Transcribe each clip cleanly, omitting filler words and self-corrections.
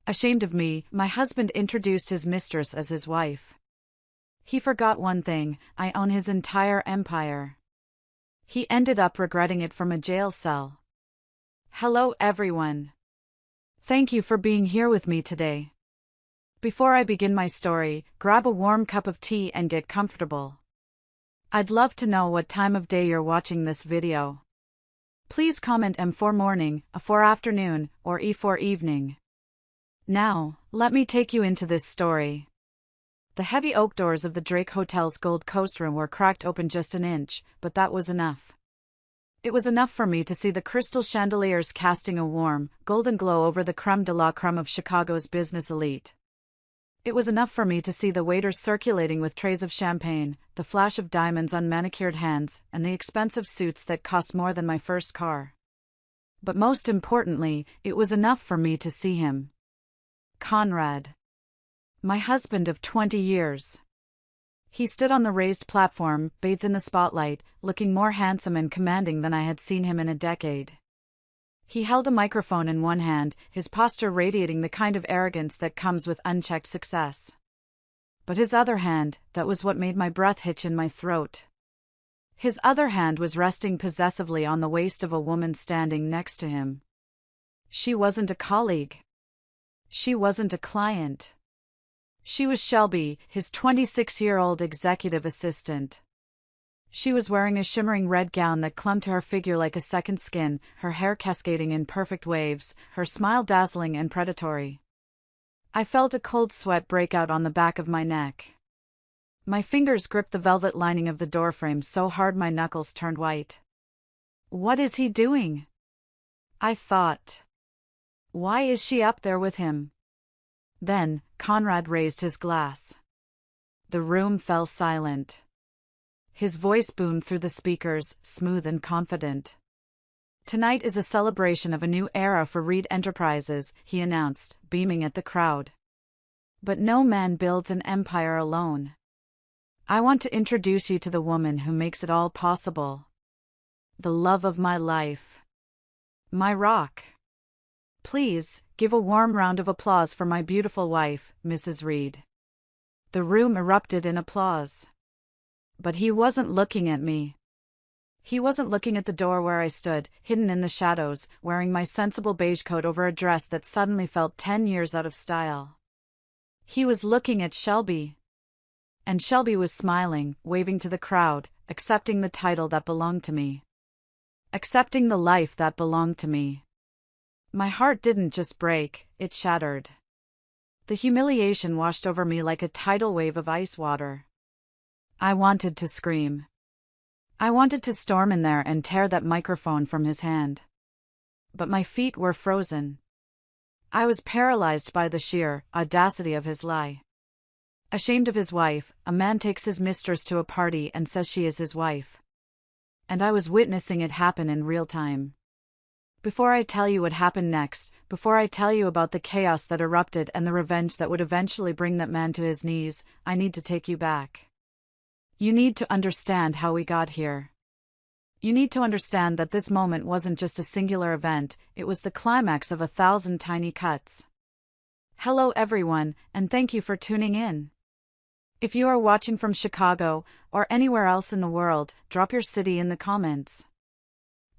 Ashamed of me, my husband introduced his mistress as his wife. He forgot one thing: I own his entire empire. He ended up regretting it from a jail cell. Hello everyone. Thank you for being here with me today. Before I begin my story, grab a warm cup of tea and get comfortable. I'd love to know what time of day you're watching this video. Please comment M for morning, A for afternoon, or E for evening. Now, let me take you into this story. The heavy oak doors of the Drake Hotel's Gold Coast room were cracked open just an inch, but that was enough. It was enough for me to see the crystal chandeliers casting a warm, golden glow over the creme de la creme of Chicago's business elite. It was enough for me to see the waiters circulating with trays of champagne, the flash of diamonds on manicured hands, and the expensive suits that cost more than my first car. But most importantly, it was enough for me to see him. Conrad. My husband of 20 years. He stood on the raised platform, bathed in the spotlight, looking more handsome and commanding than I had seen him in a decade. He held a microphone in one hand, his posture radiating the kind of arrogance that comes with unchecked success. But his other hand, that was what made my breath hitch in my throat. His other hand was resting possessively on the waist of a woman standing next to him. She wasn't a colleague. She wasn't a client. She was Shelby, his 26-year-old executive assistant. She was wearing a shimmering red gown that clung to her figure like a second skin, her hair cascading in perfect waves, her smile dazzling and predatory. I felt a cold sweat break out on the back of my neck. My fingers gripped the velvet lining of the doorframe so hard my knuckles turned white. What is he doing? I thought. Why is she up there with him? Then, Conrad raised his glass. The room fell silent. His voice boomed through the speakers, smooth and confident. Tonight is a celebration of a new era for Reed Enterprises, he announced, beaming at the crowd. But no man builds an empire alone. I want to introduce you to the woman who makes it all possible. The love of my life. My rock. Please, give a warm round of applause for my beautiful wife, Mrs. Reed. The room erupted in applause. But he wasn't looking at me. He wasn't looking at the door where I stood, hidden in the shadows, wearing my sensible beige coat over a dress that suddenly felt 10 years out of style. He was looking at Shelby. And Shelby was smiling, waving to the crowd, accepting the title that belonged to me. Accepting the life that belonged to me. My heart didn't just break, it shattered. The humiliation washed over me like a tidal wave of ice water. I wanted to scream. I wanted to storm in there and tear that microphone from his hand. But my feet were frozen. I was paralyzed by the sheer audacity of his lie. Ashamed of his wife, a man takes his mistress to a party and says she is his wife. And I was witnessing it happen in real time. Before I tell you what happened next, before I tell you about the chaos that erupted and the revenge that would eventually bring that man to his knees, I need to take you back. You need to understand how we got here. You need to understand that this moment wasn't just a singular event, it was the climax of 1,000 tiny cuts. Hello everyone, and thank you for tuning in. If you are watching from Chicago, or anywhere else in the world, drop your city in the comments.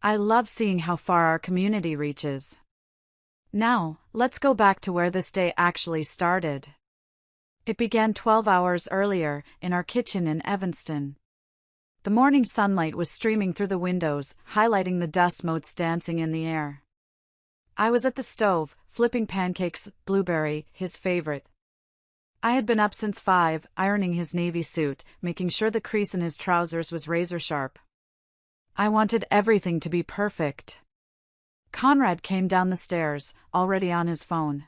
I love seeing how far our community reaches. Now, let's go back to where this day actually started. It began 12 hours earlier, in our kitchen in Evanston. The morning sunlight was streaming through the windows, highlighting the dust motes dancing in the air. I was at the stove, flipping pancakes, Blueberry, his favorite. I had been up since 5, ironing his navy suit, making sure the crease in his trousers was razor sharp. I wanted everything to be perfect. Conrad came down the stairs, already on his phone.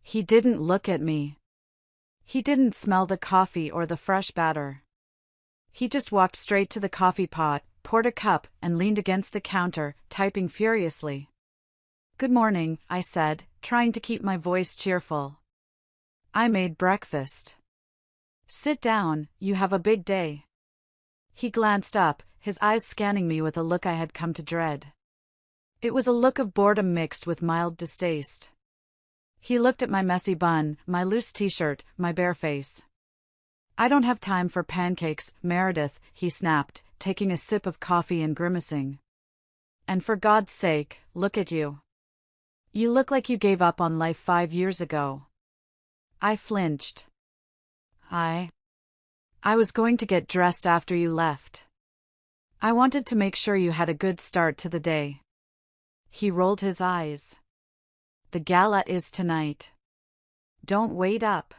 He didn't look at me. He didn't smell the coffee or the fresh batter. He just walked straight to the coffee pot, poured a cup, and leaned against the counter, typing furiously. "Good morning," I said, trying to keep my voice cheerful. "I made breakfast." "Sit down, you have a big day." He glanced up, his eyes scanning me with a look I had come to dread. It was a look of boredom mixed with mild distaste. He looked at my messy bun, my loose t-shirt, my bare face. I don't have time for pancakes, Meredith, he snapped, taking a sip of coffee and grimacing. And for God's sake, look at you. You look like you gave up on life 5 years ago. I flinched. I was going to get dressed after you left. I wanted to make sure you had a good start to the day. He rolled his eyes. The gala is tonight. Don't wait up.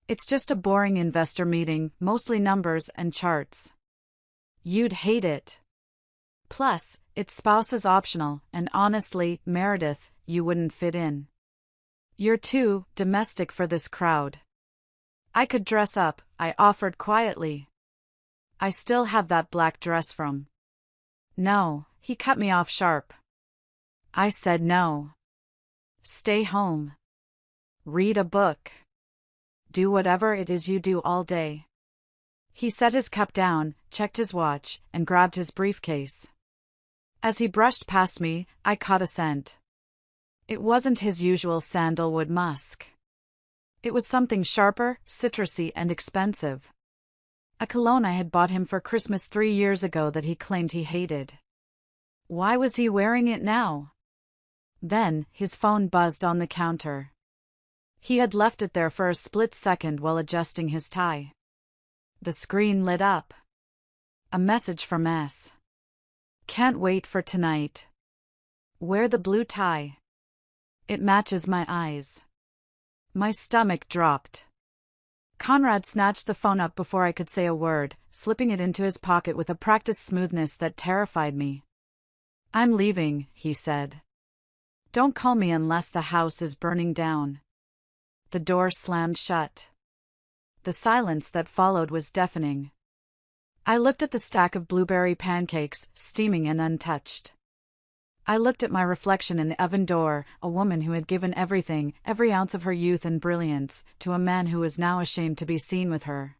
It's just a boring investor meeting, mostly numbers and charts. You'd hate it. Plus, it's spouses optional, and honestly, Meredith, you wouldn't fit in. You're too domestic for this crowd. I could dress up, I offered quietly. I still have that black dress from. No, he cut me off sharp. I said no. Stay home. Read a book. Do whatever it is you do all day. He set his cup down, checked his watch, and grabbed his briefcase. As he brushed past me, I caught a scent. It wasn't his usual sandalwood musk. It was something sharper, citrusy, and expensive. A cologne I had bought him for Christmas 3 years ago that he claimed he hated. Why was he wearing it now? Then, his phone buzzed on the counter. He had left it there for a split second while adjusting his tie. The screen lit up. A message from S. Can't wait for tonight. Wear the blue tie. It matches my eyes. My stomach dropped. Conrad snatched the phone up before I could say a word, slipping it into his pocket with a practiced smoothness that terrified me. I'm leaving, he said. Don't call me unless the house is burning down. The door slammed shut. The silence that followed was deafening. I looked at the stack of blueberry pancakes, steaming and untouched. I looked at my reflection in the oven door, a woman who had given everything, every ounce of her youth and brilliance, to a man who was now ashamed to be seen with her.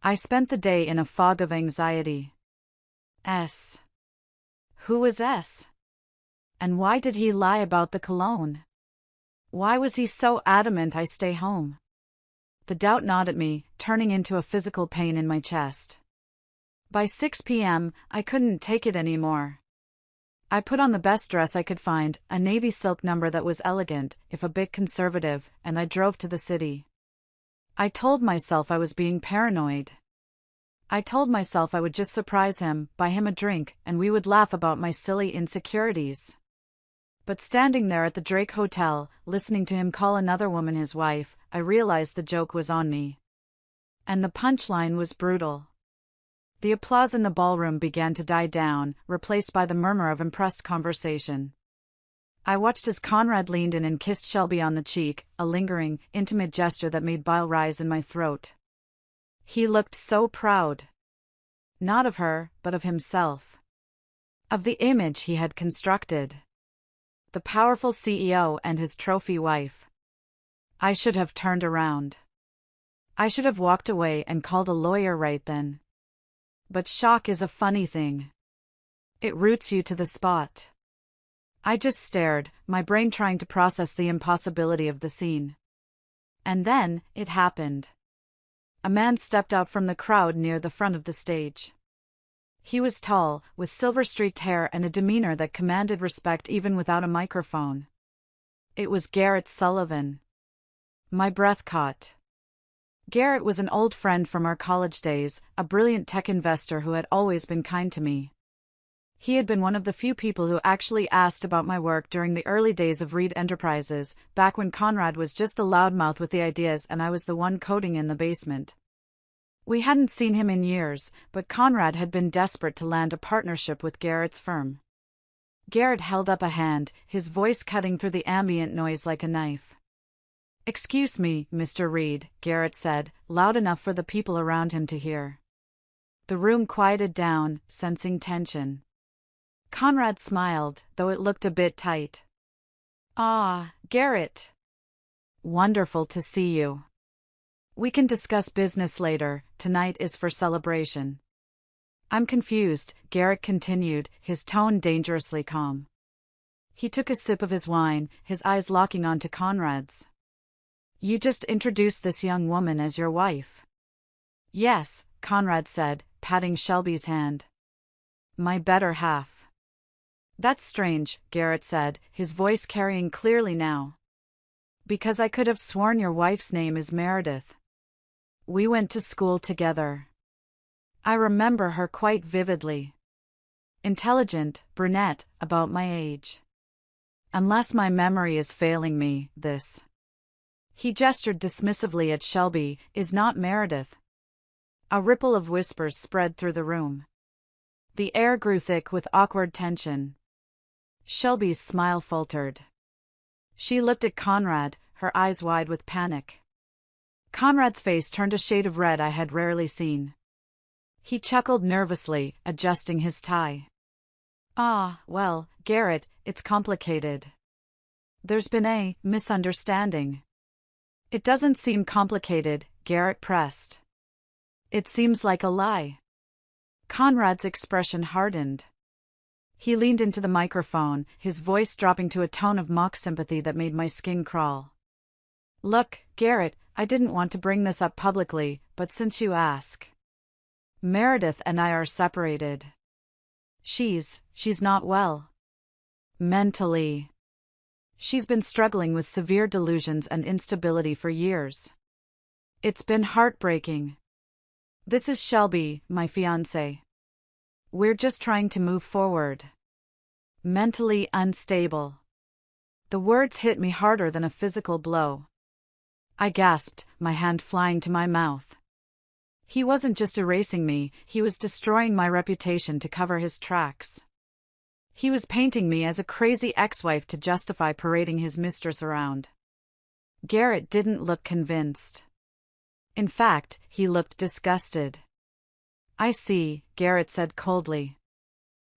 I spent the day in a fog of anxiety. S. Who was S? And why did he lie about the cologne? Why was he so adamant I stay home? The doubt gnawed at me, turning into a physical pain in my chest. By 6 p.m., I couldn't take it anymore. I put on the best dress I could find, a navy silk number that was elegant, if a bit conservative, and I drove to the city. I told myself I was being paranoid. I told myself I would just surprise him, buy him a drink, and we would laugh about my silly insecurities. But standing there at the Drake Hotel, listening to him call another woman his wife, I realized the joke was on me. And the punchline was brutal. The applause in the ballroom began to die down, replaced by the murmur of impressed conversation. I watched as Conrad leaned in and kissed Shelby on the cheek, a lingering, intimate gesture that made bile rise in my throat. He looked so proud. Not of her, but of himself. Of the image he had constructed. The powerful CEO and his trophy wife. I should have turned around. I should have walked away and called a lawyer right then. But shock is a funny thing. It roots you to the spot. I just stared, my brain trying to process the impossibility of the scene. And then, it happened. A man stepped out from the crowd near the front of the stage. He was tall, with silver-streaked hair and a demeanor that commanded respect even without a microphone. It was Garrett Sullivan. My breath caught. Garrett was an old friend from our college days, a brilliant tech investor who had always been kind to me. He had been one of the few people who actually asked about my work during the early days of Reed Enterprises, back when Conrad was just the loudmouth with the ideas and I was the one coding in the basement. We hadn't seen him in years, but Conrad had been desperate to land a partnership with Garrett's firm. Garrett held up a hand, his voice cutting through the ambient noise like a knife. "Excuse me, Mr. Reed," Garrett said, loud enough for the people around him to hear. The room quieted down, sensing tension. Conrad smiled, though it looked a bit tight. "Ah, Garrett. Wonderful to see you. We can discuss business later, tonight is for celebration." "I'm confused," Garrett continued, his tone dangerously calm. He took a sip of his wine, his eyes locking onto Conrad's. You just introduced this young woman as your wife. Yes, Conrad said, patting Shelby's hand. My better half. That's strange, Garrett said, his voice carrying clearly now. Because I could have sworn your wife's name is Meredith. We went to school together. I remember her quite vividly. Intelligent, brunette, about my age. Unless my memory is failing me, this. He gestured dismissively at Shelby, is not Meredith. A ripple of whispers spread through the room. The air grew thick with awkward tension. Shelby's smile faltered. She looked at Conrad, her eyes wide with panic. Conrad's face turned a shade of red I had rarely seen. He chuckled nervously, adjusting his tie. Ah, well, Garrett, it's complicated. There's been a misunderstanding. It doesn't seem complicated, Garrett pressed. It seems like a lie. Conrad's expression hardened. He leaned into the microphone, his voice dropping to a tone of mock sympathy that made my skin crawl. Look, Garrett, I didn't want to bring this up publicly, but since you ask. Meredith and I are separated. She's not well. Mentally. She's been struggling with severe delusions and instability for years. It's been heartbreaking. This is Shelby, my fiancé. We're just trying to move forward. Mentally unstable. The words hit me harder than a physical blow. I gasped, my hand flying to my mouth. He wasn't just erasing me, he was destroying my reputation to cover his tracks. He was painting me as a crazy ex-wife to justify parading his mistress around. Garrett didn't look convinced. In fact, he looked disgusted. I see, Garrett said coldly.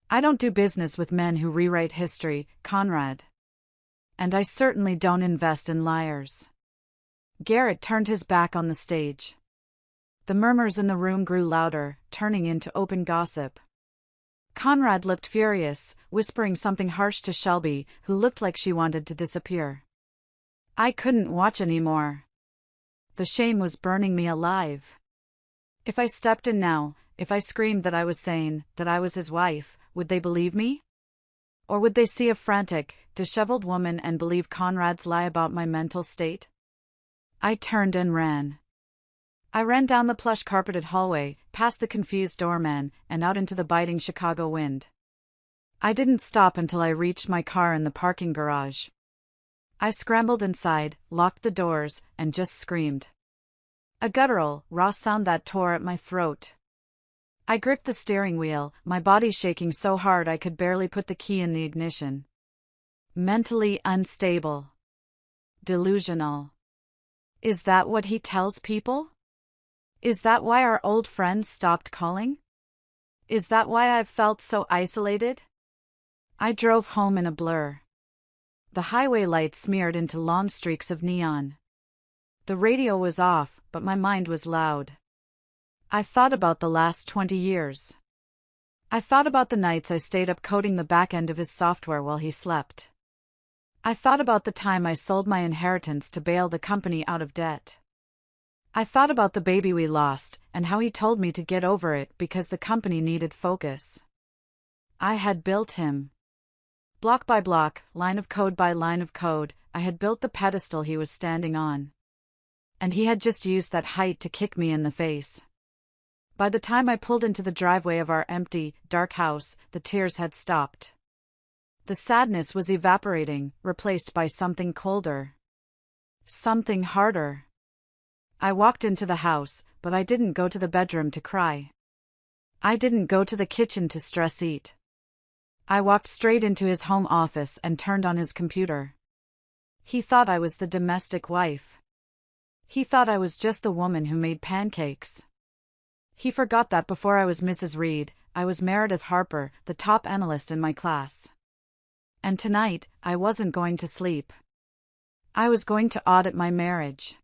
I don't do business with men who rewrite history, Conrad. And I certainly don't invest in liars. Garrett turned his back on the stage. The murmurs in the room grew louder, turning into open gossip. Conrad looked furious, whispering something harsh to Shelby, who looked like she wanted to disappear. I couldn't watch anymore. The shame was burning me alive. If I stepped in now, if I screamed that I was sane, that I was his wife, would they believe me? Or would they see a frantic, disheveled woman and believe Conrad's lie about my mental state? I turned and ran. I ran down the plush-carpeted hallway, past the confused doorman, and out into the biting Chicago wind. I didn't stop until I reached my car in the parking garage. I scrambled inside, locked the doors, and just screamed. A guttural, raw sound that tore at my throat. I gripped the steering wheel, my body shaking so hard I could barely put the key in the ignition. Mentally unstable. Delusional. Is that what he tells people? Is that why our old friends stopped calling? Is that why I've felt so isolated? I drove home in a blur. The highway lights smeared into long streaks of neon. The radio was off, but my mind was loud. I thought about the last 20 years. I thought about the nights I stayed up coding the back end of his software while he slept. I thought about the time I sold my inheritance to bail the company out of debt. I thought about the baby we lost, and how he told me to get over it because the company needed focus. I had built him. Block by block, line of code by line of code, I had built the pedestal he was standing on. And he had just used that height to kick me in the face. By the time I pulled into the driveway of our empty, dark house, the tears had stopped. The sadness was evaporating, replaced by something colder. Something harder. I walked into the house, but I didn't go to the bedroom to cry. I didn't go to the kitchen to stress eat. I walked straight into his home office and turned on his computer. He thought I was the domestic wife. He thought I was just the woman who made pancakes. He forgot that before I was Mrs. Reed, I was Meredith Harper, the top analyst in my class. And tonight, I wasn't going to sleep. I was going to audit my marriage.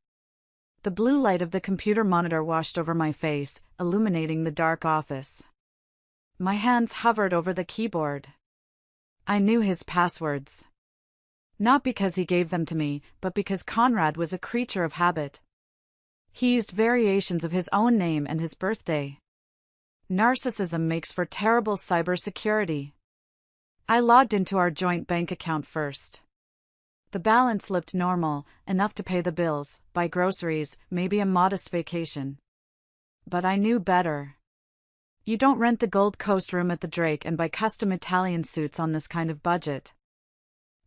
The blue light of the computer monitor washed over my face, illuminating the dark office. My hands hovered over the keyboard. I knew his passwords. Not because he gave them to me, but because Conrad was a creature of habit. He used variations of his own name and his birthday. Narcissism makes for terrible cybersecurity. I logged into our joint bank account first. The balance looked normal, enough to pay the bills, buy groceries, maybe a modest vacation. But I knew better. You don't rent the Gold Coast room at the Drake and buy custom Italian suits on this kind of budget.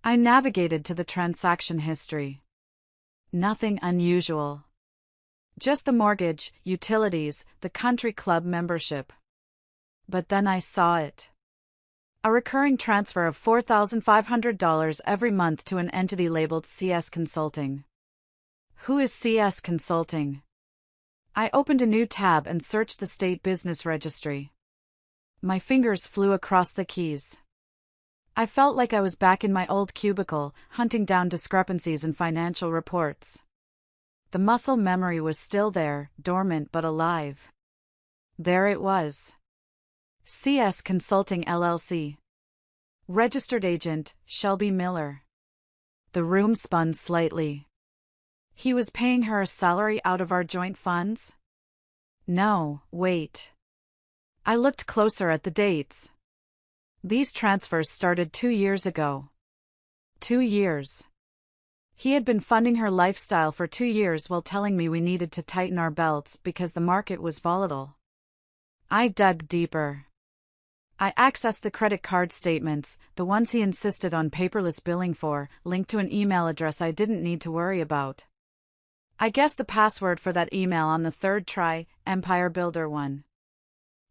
I navigated to the transaction history. Nothing unusual. Just the mortgage, utilities, the country club membership. But then I saw it. A recurring transfer of $4,500 every month to an entity labeled CS Consulting. Who is CS Consulting? I opened a new tab and searched the state business registry. My fingers flew across the keys. I felt like I was back in my old cubicle, hunting down discrepancies in financial reports. The muscle memory was still there, dormant but alive. There it was. CS Consulting LLC. Registered agent, Shelby Miller. The room spun slightly. He was paying her a salary out of our joint funds? No, wait. I looked closer at the dates. These transfers started 2 years ago. 2 years. He had been funding her lifestyle for 2 years while telling me we needed to tighten our belts because the market was volatile. I dug deeper. I accessed the credit card statements, the ones he insisted on paperless billing for, linked to an email address I didn't need to worry about. I guessed the password for that email on the third try, Empire Builder 1.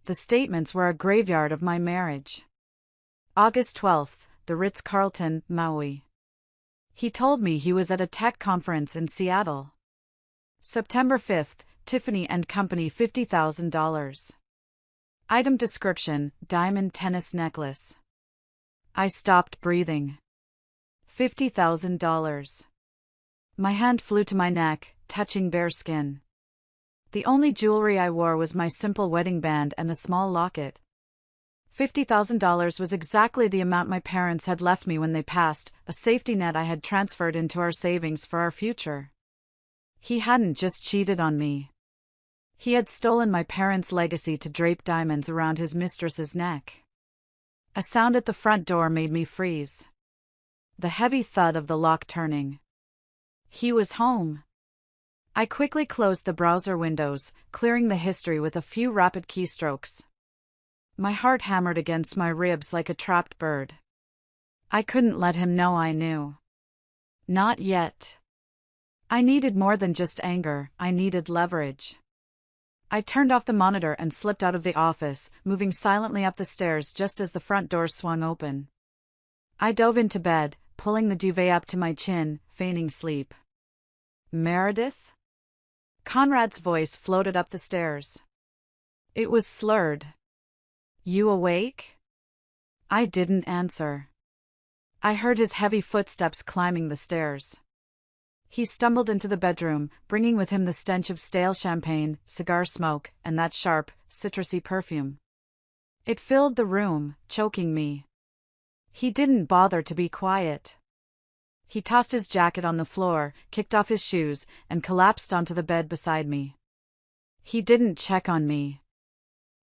The statements were a graveyard of my marriage. August 12th, the Ritz-Carlton, Maui. He told me he was at a tech conference in Seattle. September 5th, Tiffany & Company $50,000. Item description, diamond tennis necklace. I stopped breathing. $50,000. My hand flew to my neck, touching bare skin. The only jewelry I wore was my simple wedding band and a small locket. $50,000 was exactly the amount my parents had left me when they passed, a safety net I had transferred into our savings for our future. He hadn't just cheated on me. He had stolen my parents' legacy to drape diamonds around his mistress's neck. A sound at the front door made me freeze. The heavy thud of the lock turning. He was home. I quickly closed the browser windows, clearing the history with a few rapid keystrokes. My heart hammered against my ribs like a trapped bird. I couldn't let him know I knew. Not yet. I needed more than just anger, I needed leverage. I turned off the monitor and slipped out of the office, moving silently up the stairs just as the front door swung open. I dove into bed, pulling the duvet up to my chin, feigning sleep. Meredith? Conrad's voice floated up the stairs. It was slurred. You awake? I didn't answer. I heard his heavy footsteps climbing the stairs. He stumbled into the bedroom, bringing with him the stench of stale champagne, cigar smoke, and that sharp, citrusy perfume. It filled the room, choking me. He didn't bother to be quiet. He tossed his jacket on the floor, kicked off his shoes, and collapsed onto the bed beside me. He didn't check on me.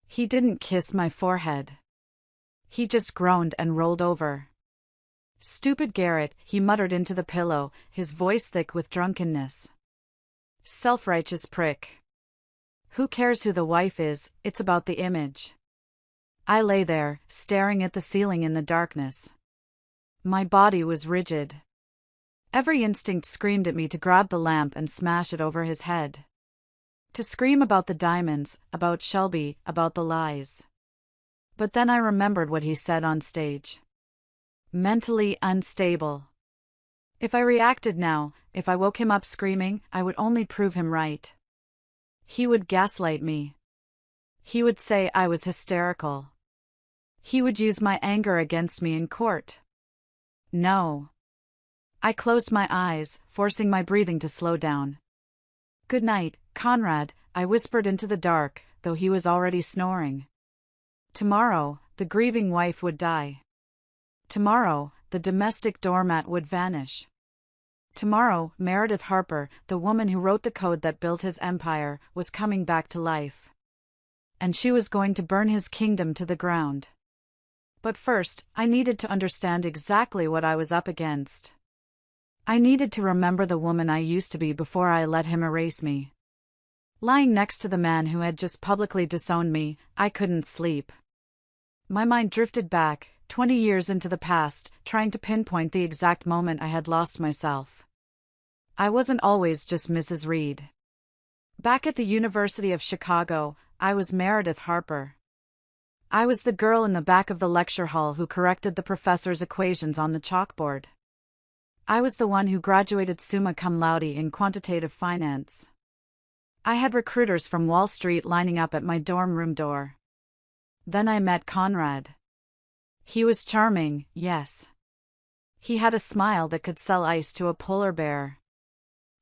He didn't kiss my forehead. He just groaned and rolled over. Stupid Garrett, he muttered into the pillow, his voice thick with drunkenness. Self-righteous prick. Who cares who the wife is, it's about the image. I lay there, staring at the ceiling in the darkness. My body was rigid. Every instinct screamed at me to grab the lamp and smash it over his head. To scream about the diamonds, about Shelby, about the lies. But then I remembered what he said on stage. Mentally unstable. If I reacted now, if I woke him up screaming, I would only prove him right. He would gaslight me. He would say I was hysterical. He would use my anger against me in court. No. I closed my eyes, forcing my breathing to slow down. Good night, Conrad, I whispered into the dark, though he was already snoring. Tomorrow, the grieving wife would die. Tomorrow, the domestic doormat would vanish. Tomorrow, Meredith Harper, the woman who wrote the code that built his empire, was coming back to life. And she was going to burn his kingdom to the ground. But first, I needed to understand exactly what I was up against. I needed to remember the woman I used to be before I let him erase me. Lying next to the man who had just publicly disowned me, I couldn't sleep. My mind drifted back, 20 years into the past, trying to pinpoint the exact moment I had lost myself. I wasn't always just Mrs. Reed. Back at the University of Chicago, I was Meredith Harper. I was the girl in the back of the lecture hall who corrected the professor's equations on the chalkboard. I was the one who graduated summa cum laude in quantitative finance. I had recruiters from Wall Street lining up at my dorm room door. Then I met Conrad. He was charming, yes. He had a smile that could sell ice to a polar bear.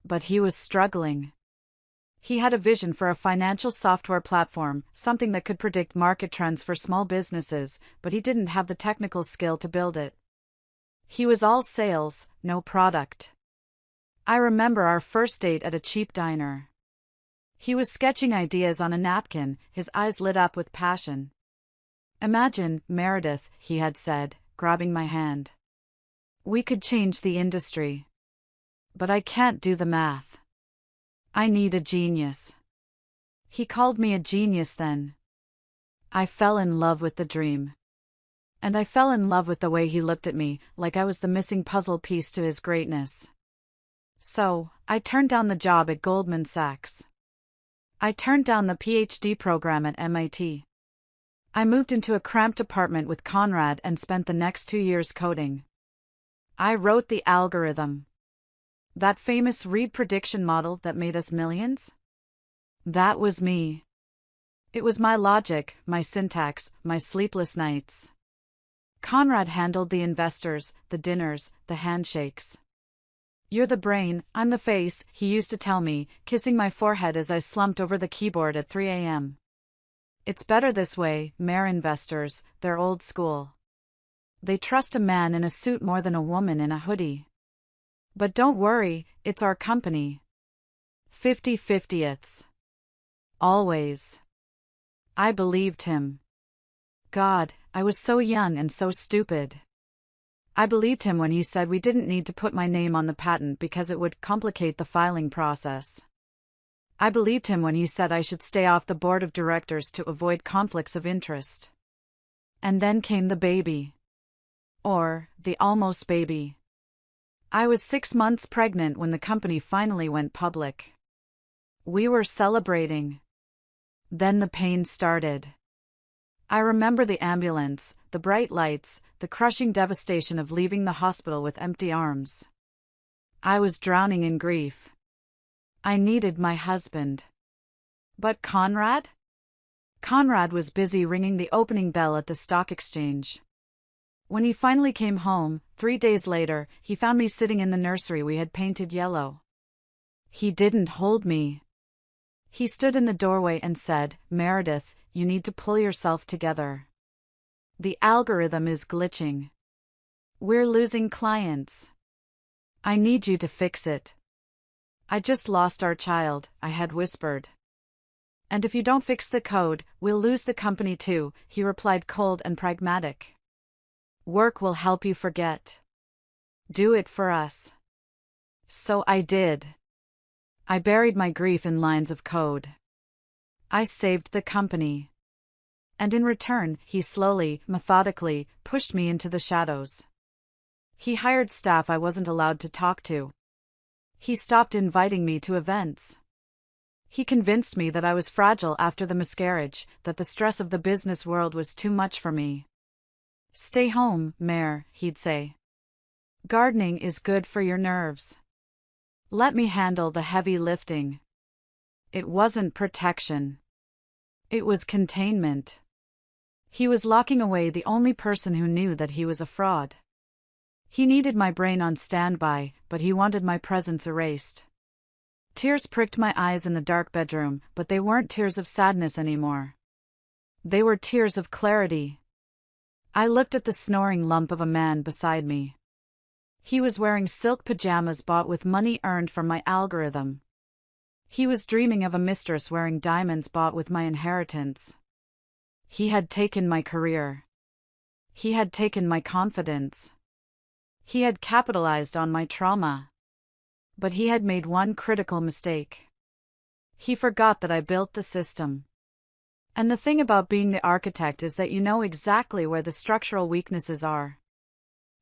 But he was struggling. He had a vision for a financial software platform, something that could predict market trends for small businesses, but he didn't have the technical skill to build it. He was all sales, no product. I remember our first date at a cheap diner. He was sketching ideas on a napkin, his eyes lit up with passion. "Imagine, Meredith," he had said, grabbing my hand. "We could change the industry. But I can't do the math. I need a genius." He called me a genius then. I fell in love with the dream. And I fell in love with the way he looked at me, like I was the missing puzzle piece to his greatness. So, I turned down the job at Goldman Sachs. I turned down the PhD program at MIT. I moved into a cramped apartment with Conrad and spent the next 2 years coding. I wrote the algorithm. That famous Reed prediction model that made us millions? That was me. It was my logic, my syntax, my sleepless nights. Conrad handled the investors, the dinners, the handshakes. "You're the brain, I'm the face," he used to tell me, kissing my forehead as I slumped over the keyboard at 3 a.m. "It's better this way, Mare investors, they're old school. They trust a man in a suit more than a woman in a hoodie. But don't worry, it's our company. 50/50ths. Always." I believed him. God, I was so young and so stupid. I believed him when he said we didn't need to put my name on the patent because it would complicate the filing process. I believed him when he said I should stay off the board of directors to avoid conflicts of interest. And then came the baby. Or, the almost baby. I was 6 months pregnant when the company finally went public. We were celebrating. Then the pain started. I remember the ambulance, the bright lights, the crushing devastation of leaving the hospital with empty arms. I was drowning in grief. I needed my husband. But Conrad? Conrad was busy ringing the opening bell at the stock exchange. When he finally came home, 3 days later, he found me sitting in the nursery we had painted yellow. He didn't hold me. He stood in the doorway and said, "Meredith, you need to pull yourself together. The algorithm is glitching. We're losing clients. I need you to fix it." "I just lost our child," I had whispered. "And if you don't fix the code, we'll lose the company too," he replied, cold and pragmatic. "Work will help you forget. Do it for us." So I did. I buried my grief in lines of code. I saved the company. And in return, he slowly, methodically, pushed me into the shadows. He hired staff I wasn't allowed to talk to. He stopped inviting me to events. He convinced me that I was fragile after the miscarriage, that the stress of the business world was too much for me. "Stay home, Mare," he'd say. "Gardening is good for your nerves. Let me handle the heavy lifting." It wasn't protection. It was containment. He was locking away the only person who knew that he was a fraud. He needed my brain on standby, but he wanted my presence erased. Tears pricked my eyes in the dark bedroom, but they weren't tears of sadness anymore. They were tears of clarity. I looked at the snoring lump of a man beside me. He was wearing silk pajamas bought with money earned from my algorithm. He was dreaming of a mistress wearing diamonds bought with my inheritance. He had taken my career. He had taken my confidence. He had capitalized on my trauma. But he had made one critical mistake. He forgot that I built the system. And the thing about being the architect is that you know exactly where the structural weaknesses are.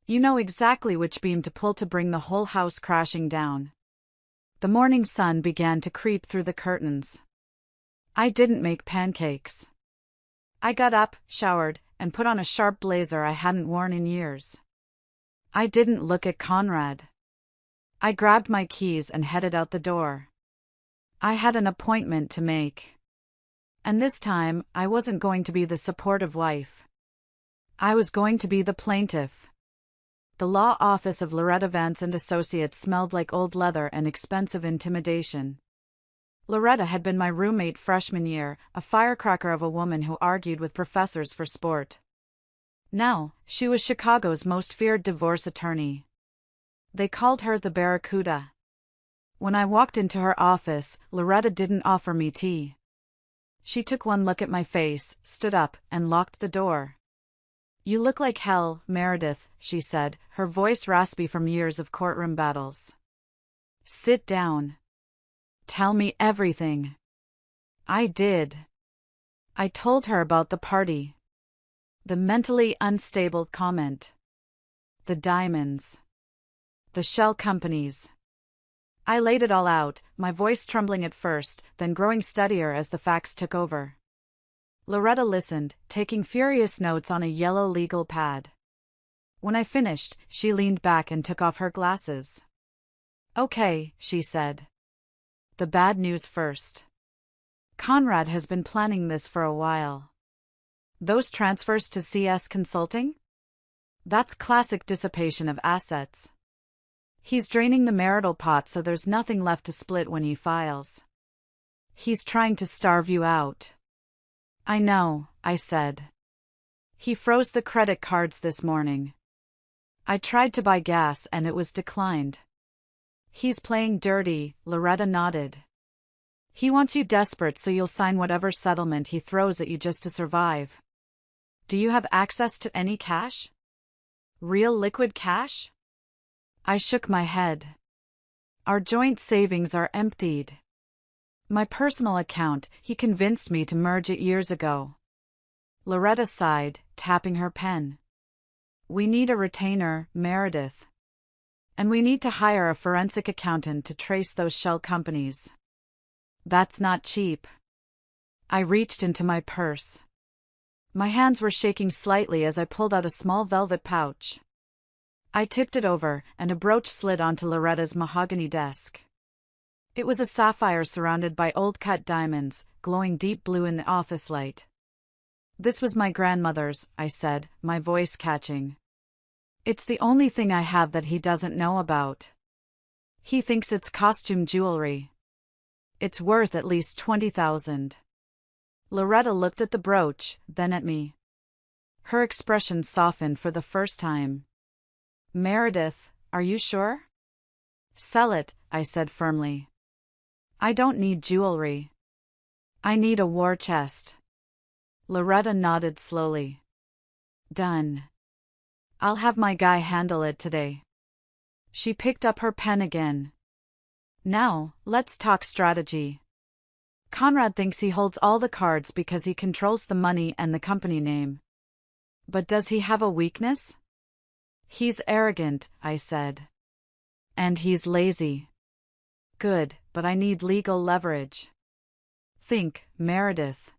You know exactly which beam to pull to bring the whole house crashing down. The morning sun began to creep through the curtains. I didn't make pancakes. I got up, showered, and put on a sharp blazer I hadn't worn in years. I didn't look at Conrad. I grabbed my keys and headed out the door. I had an appointment to make. And this time, I wasn't going to be the supportive wife. I was going to be the plaintiff. The law office of Loretta Vance and Associates smelled like old leather and expensive intimidation. Loretta had been my roommate freshman year, a firecracker of a woman who argued with professors for sport. Now, she was Chicago's most feared divorce attorney. They called her the Barracuda. When I walked into her office, Loretta didn't offer me tea. She took one look at my face, stood up, and locked the door. "You look like hell, Meredith," she said, her voice raspy from years of courtroom battles. "Sit down. Tell me everything." I did. I told her about the party. The mentally unstable comment. The diamonds. The shell companies. I laid it all out, my voice trembling at first, then growing steadier as the facts took over. Loretta listened, taking furious notes on a yellow legal pad. When I finished, she leaned back and took off her glasses. "Okay," she said. "The bad news first. Conrad has been planning this for a while. Those transfers to CS Consulting? That's classic dissipation of assets. He's draining the marital pot so there's nothing left to split when he files. He's trying to starve you out." "I know," I said. "He froze the credit cards this morning. I tried to buy gas and it was declined." "He's playing dirty," Loretta nodded. "He wants you desperate so you'll sign whatever settlement he throws at you just to survive. Do you have access to any cash? Real liquid cash?" I shook my head. "Our joint savings are emptied. My personal account, he convinced me to merge it years ago." Loretta sighed, tapping her pen. "We need a retainer, Meredith. And we need to hire a forensic accountant to trace those shell companies. That's not cheap." I reached into my purse. My hands were shaking slightly as I pulled out a small velvet pouch. I tipped it over, and a brooch slid onto Loretta's mahogany desk. It was a sapphire surrounded by old-cut diamonds, glowing deep blue in the office light. "This was my grandmother's," I said, my voice catching. "It's the only thing I have that he doesn't know about. He thinks it's costume jewelry. It's worth at least $20,000. Loretta looked at the brooch, then at me. Her expression softened for the first time. "Meredith, are you sure?" "Sell it," I said firmly. "I don't need jewelry. I need a war chest." Loretta nodded slowly. "Done. I'll have my guy handle it today." She picked up her pen again. "Now, let's talk strategy. Conrad thinks he holds all the cards because he controls the money and the company name. But does he have a weakness?" "He's arrogant," I said. "And he's lazy." "Good, but I need legal leverage. Think, Meredith.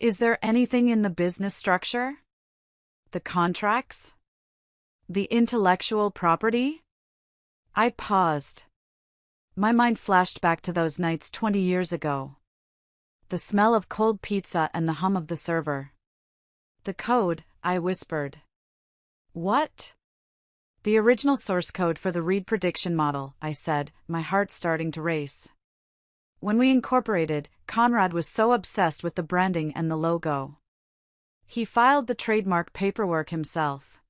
Is there anything in the business structure? The contracts? The intellectual property?" I paused. My mind flashed back to those nights 20 years ago. The smell of cold pizza and the hum of the server. "The code," I whispered. "What?" "The original source code for the read prediction model," I said, my heart starting to race. "When we incorporated, Conrad was so obsessed with the branding and the logo. He filed the trademark paperwork himself.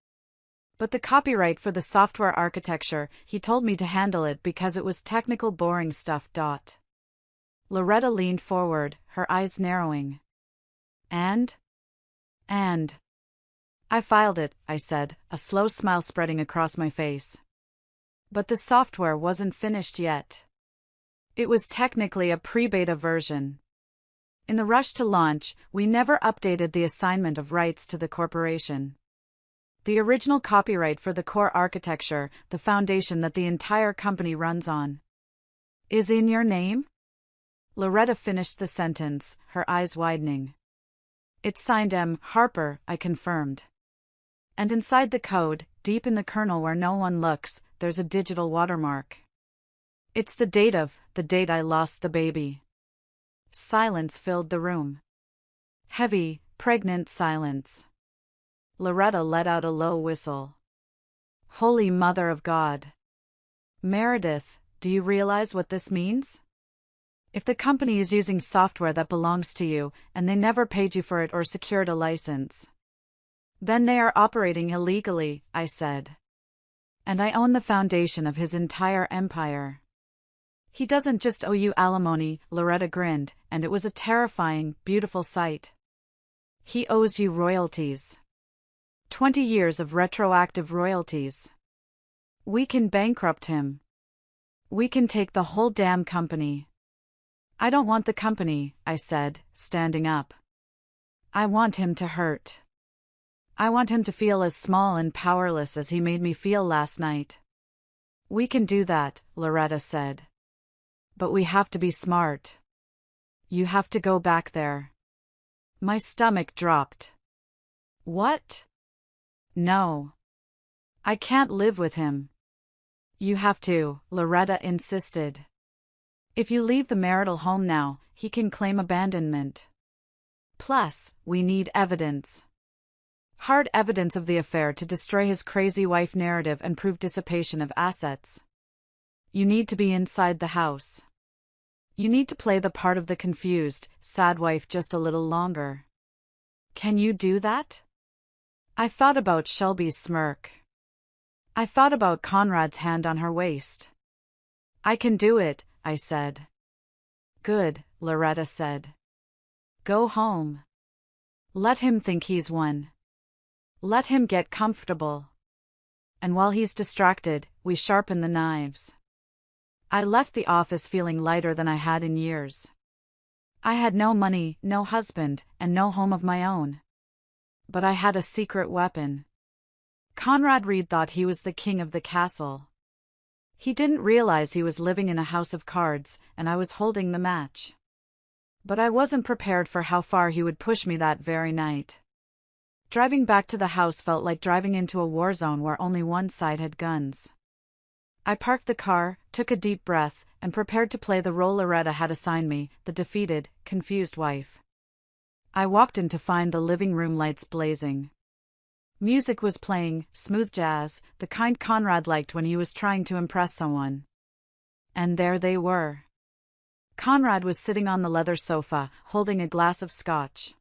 But the copyright for the software architecture, he told me to handle it because it was technical boring stuff. Loretta leaned forward, her eyes narrowing. And? I filed it, I said, a slow smile spreading across my face. But the software wasn't finished yet. It was technically a pre-beta version. In the rush to launch, we never updated the assignment of rights to the corporation. The original copyright for the core architecture, the foundation that the entire company runs on, is in your name? Loretta finished the sentence, her eyes widening. It's signed M. Harper, I confirmed. And inside the code, deep in the kernel where no one looks, there's a digital watermark. It's the date I lost the baby. Silence filled the room. Heavy, pregnant silence. Loretta let out a low whistle. Holy Mother of God. Meredith, do you realize what this means? If the company is using software that belongs to you, and they never paid you for it or secured a license, then they are operating illegally, I said. And I own the foundation of his entire empire. He doesn't just owe you alimony, Loretta grinned, and it was a terrifying, beautiful sight. He owes you royalties. 20 years of retroactive royalties. We can bankrupt him. We can take the whole damn company. I don't want the company, I said, standing up. I want him to hurt. I want him to feel as small and powerless as he made me feel last night. We can do that, Loretta said. But we have to be smart. You have to go back there. My stomach dropped. What? No. I can't live with him. You have to, Loretta insisted. If you leave the marital home now, he can claim abandonment. Plus, we need evidence. Hard evidence of the affair to destroy his crazy wife narrative and prove dissipation of assets. You need to be inside the house. You need to play the part of the confused, sad wife just a little longer. Can you do that? I thought about Shelby's smirk. I thought about Conrad's hand on her waist. I can do it, I said. Good, Loretta said. Go home. Let him think he's won. Let him get comfortable. And while he's distracted, we sharpen the knives. I left the office feeling lighter than I had in years. I had no money, no husband, and no home of my own. But I had a secret weapon. Conrad Reed thought he was the king of the castle. He didn't realize he was living in a house of cards, and I was holding the match. But I wasn't prepared for how far he would push me that very night. Driving back to the house felt like driving into a war zone where only one side had guns. I parked the car, took a deep breath, and prepared to play the role Loretta had assigned me, the defeated, confused wife. I walked in to find the living room lights blazing. Music was playing, smooth jazz, the kind Conrad liked when he was trying to impress someone. And there they were. Conrad was sitting on the leather sofa, holding a glass of scotch.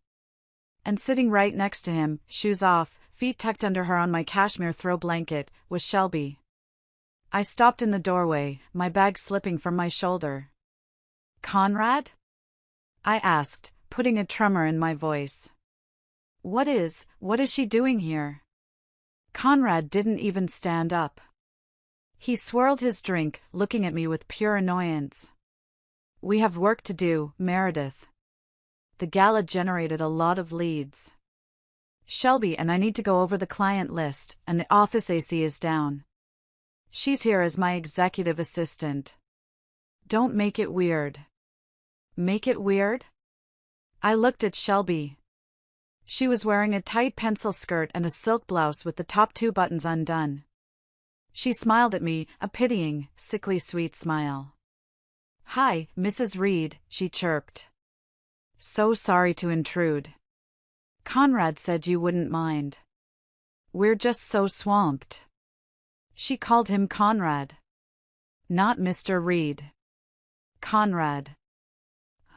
And sitting right next to him, shoes off, feet tucked under her on my cashmere throw blanket, was Shelby. I stopped in the doorway, my bag slipping from my shoulder. Conrad? I asked, putting a tremor in my voice. What is she doing here? Conrad didn't even stand up. He swirled his drink, looking at me with pure annoyance. We have work to do, Meredith. The gala generated a lot of leads. Shelby and I need to go over the client list, and the office AC is down. She's here as my executive assistant. Don't make it weird. Make it weird? I looked at Shelby. She was wearing a tight pencil skirt and a silk blouse with the top 2 buttons undone. She smiled at me, a pitying, sickly sweet smile. Hi, Mrs. Reed, she chirped. So sorry to intrude. Conrad said you wouldn't mind. We're just so swamped. She called him Conrad. Not Mr. Reed. Conrad.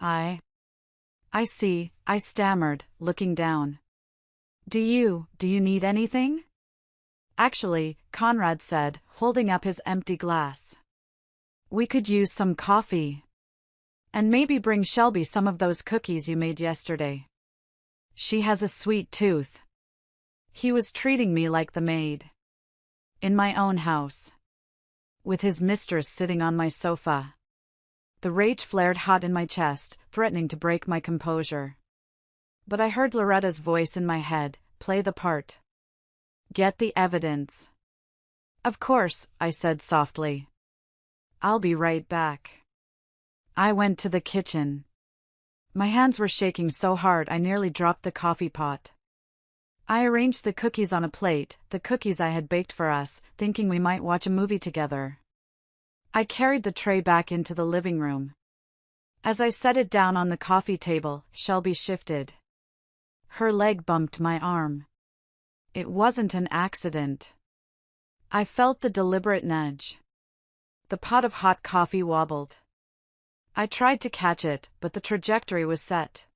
I see, I stammered, looking down. Do you need anything? Actually, Conrad said, holding up his empty glass. We could use some coffee. And maybe bring Shelby some of those cookies you made yesterday. She has a sweet tooth. He was treating me like the maid. In my own house. With his mistress sitting on my sofa. The rage flared hot in my chest, threatening to break my composure. But I heard Loretta's voice in my head, play the part. Get the evidence. Of course, I said softly. I'll be right back. I went to the kitchen. My hands were shaking so hard I nearly dropped the coffee pot. I arranged the cookies on a plate, the cookies I had baked for us, thinking we might watch a movie together. I carried the tray back into the living room. As I set it down on the coffee table, Shelby shifted. Her leg bumped my arm. It wasn't an accident. I felt the deliberate nudge. The pot of hot coffee wobbled. I tried to catch it, but the trajectory was set.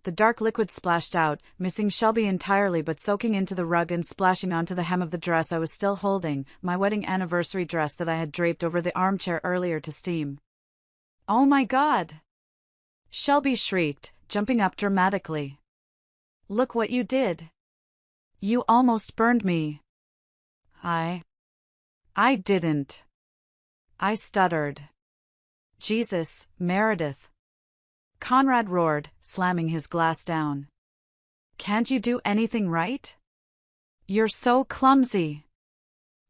The dark liquid splashed out, missing Shelby entirely but soaking into the rug and splashing onto the hem of the dress I was still holding, my wedding anniversary dress that I had draped over the armchair earlier to steam. Oh my God! Shelby shrieked, jumping up dramatically. Look what you did! You almost burned me. I didn't. I stuttered. Jesus, Meredith. Conrad roared, slamming his glass down. Can't you do anything right? You're so clumsy.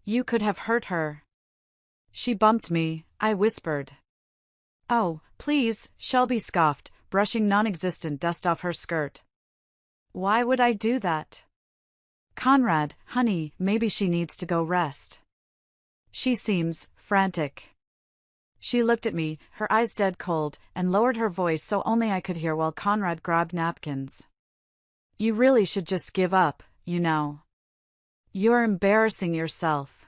You could have hurt her. She bumped me, I whispered. Oh, please, Shelby scoffed, brushing non-existent dust off her skirt. Why would I do that? Conrad, honey, maybe she needs to go rest. She seems frantic. She looked at me, her eyes dead cold, and lowered her voice so only I could hear while Conrad grabbed napkins. You really should just give up, you know. You're embarrassing yourself.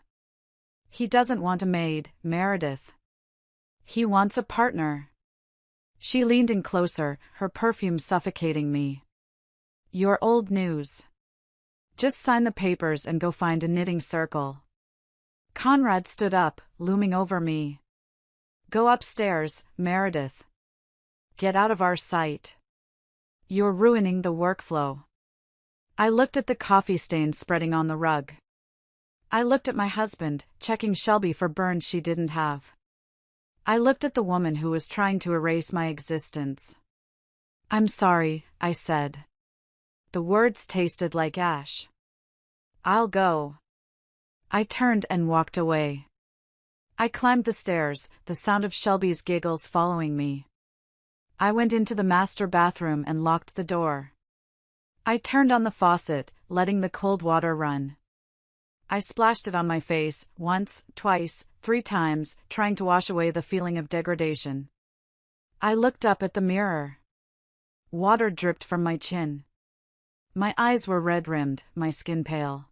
He doesn't want a maid, Meredith. He wants a partner. She leaned in closer, her perfume suffocating me. You're old news. Just sign the papers and go find a knitting circle. Conrad stood up, looming over me. Go upstairs, Meredith. Get out of our sight. You're ruining the workflow. I looked at the coffee stains spreading on the rug. I looked at my husband, checking Shelby for burns she didn't have. I looked at the woman who was trying to erase my existence. I'm sorry, I said. The words tasted like ash. I'll go. I turned and walked away. I climbed the stairs, the sound of Shelby's giggles following me. I went into the master bathroom and locked the door. I turned on the faucet, letting the cold water run. I splashed it on my face, once, twice, 3 times, trying to wash away the feeling of degradation. I looked up at the mirror. Water dripped from my chin. My eyes were red-rimmed, my skin pale.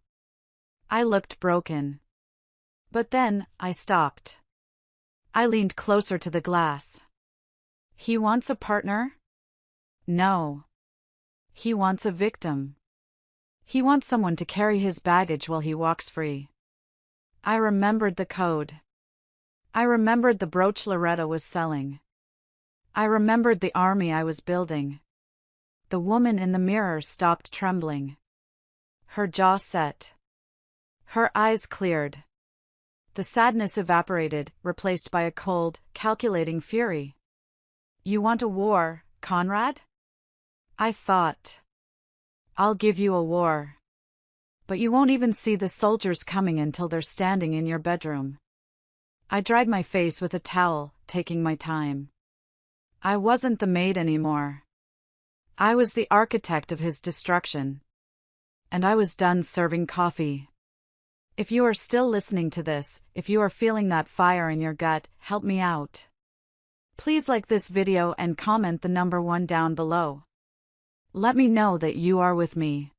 I looked broken. But then, I stopped. I leaned closer to the glass. He wants a partner? No. He wants a victim. He wants someone to carry his baggage while he walks free. I remembered the code. I remembered the brooch Loretta was selling. I remembered the army I was building. The woman in the mirror stopped trembling. Her jaw set. Her eyes cleared. The sadness evaporated, replaced by a cold, calculating fury. You want a war, Conrad? I thought. I'll give you a war. But you won't even see the soldiers coming until they're standing in your bedroom. I dried my face with a towel, taking my time. I wasn't the maid anymore. I was the architect of his destruction. And I was done serving coffee. If you are still listening to this, if you are feeling that fire in your gut, help me out. Please like this video and comment the number 1 down below. Let me know that you are with me.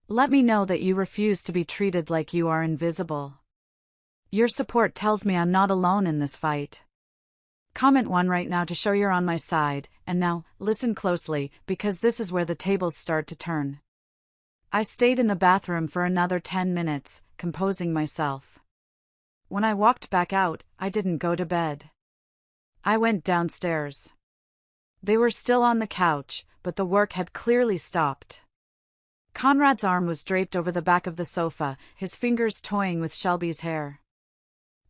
Let me know that you refuse to be treated like you are invisible. Your support tells me I'm not alone in this fight. Comment 1 right now to show you're on my side, and now, listen closely, because this is where the tables start to turn. I stayed in the bathroom for another 10 minutes, composing myself. When I walked back out, I didn't go to bed. I went downstairs. They were still on the couch, but the work had clearly stopped. Conrad's arm was draped over the back of the sofa, his fingers toying with Shelby's hair.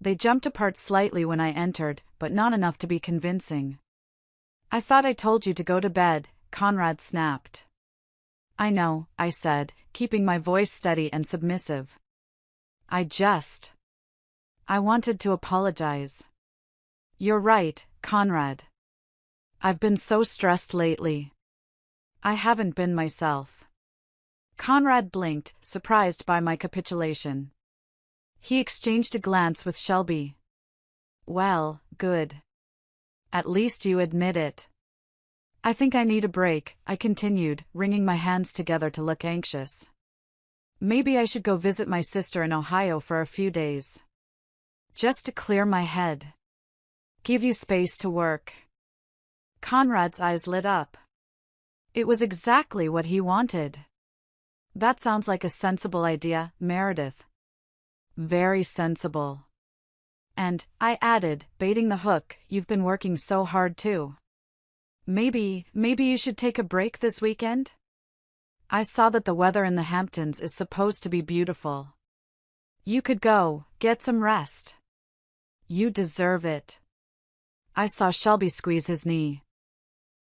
They jumped apart slightly when I entered, but not enough to be convincing. "I thought I told you to go to bed," Conrad snapped. "I know," I said, keeping my voice steady and submissive. I wanted to apologize." "You're right, Conrad. I've been so stressed lately. I haven't been myself." Conrad blinked, surprised by my capitulation. He exchanged a glance with Shelby. "Well, good. At least you admit it." "I think I need a break," I continued, wringing my hands together to look anxious. "Maybe I should go visit my sister in Ohio for a few days. Just to clear my head. Give you space to work." Conrad's eyes lit up. It was exactly what he wanted. "That sounds like a sensible idea, Meredith." "Very sensible." "And," I added, baiting the hook, "you've been working so hard too. Maybe you should take a break this weekend?" I saw that the weather in the Hamptons is supposed to be beautiful. "You could go, get some rest. You deserve it." I saw Shelby squeeze his knee.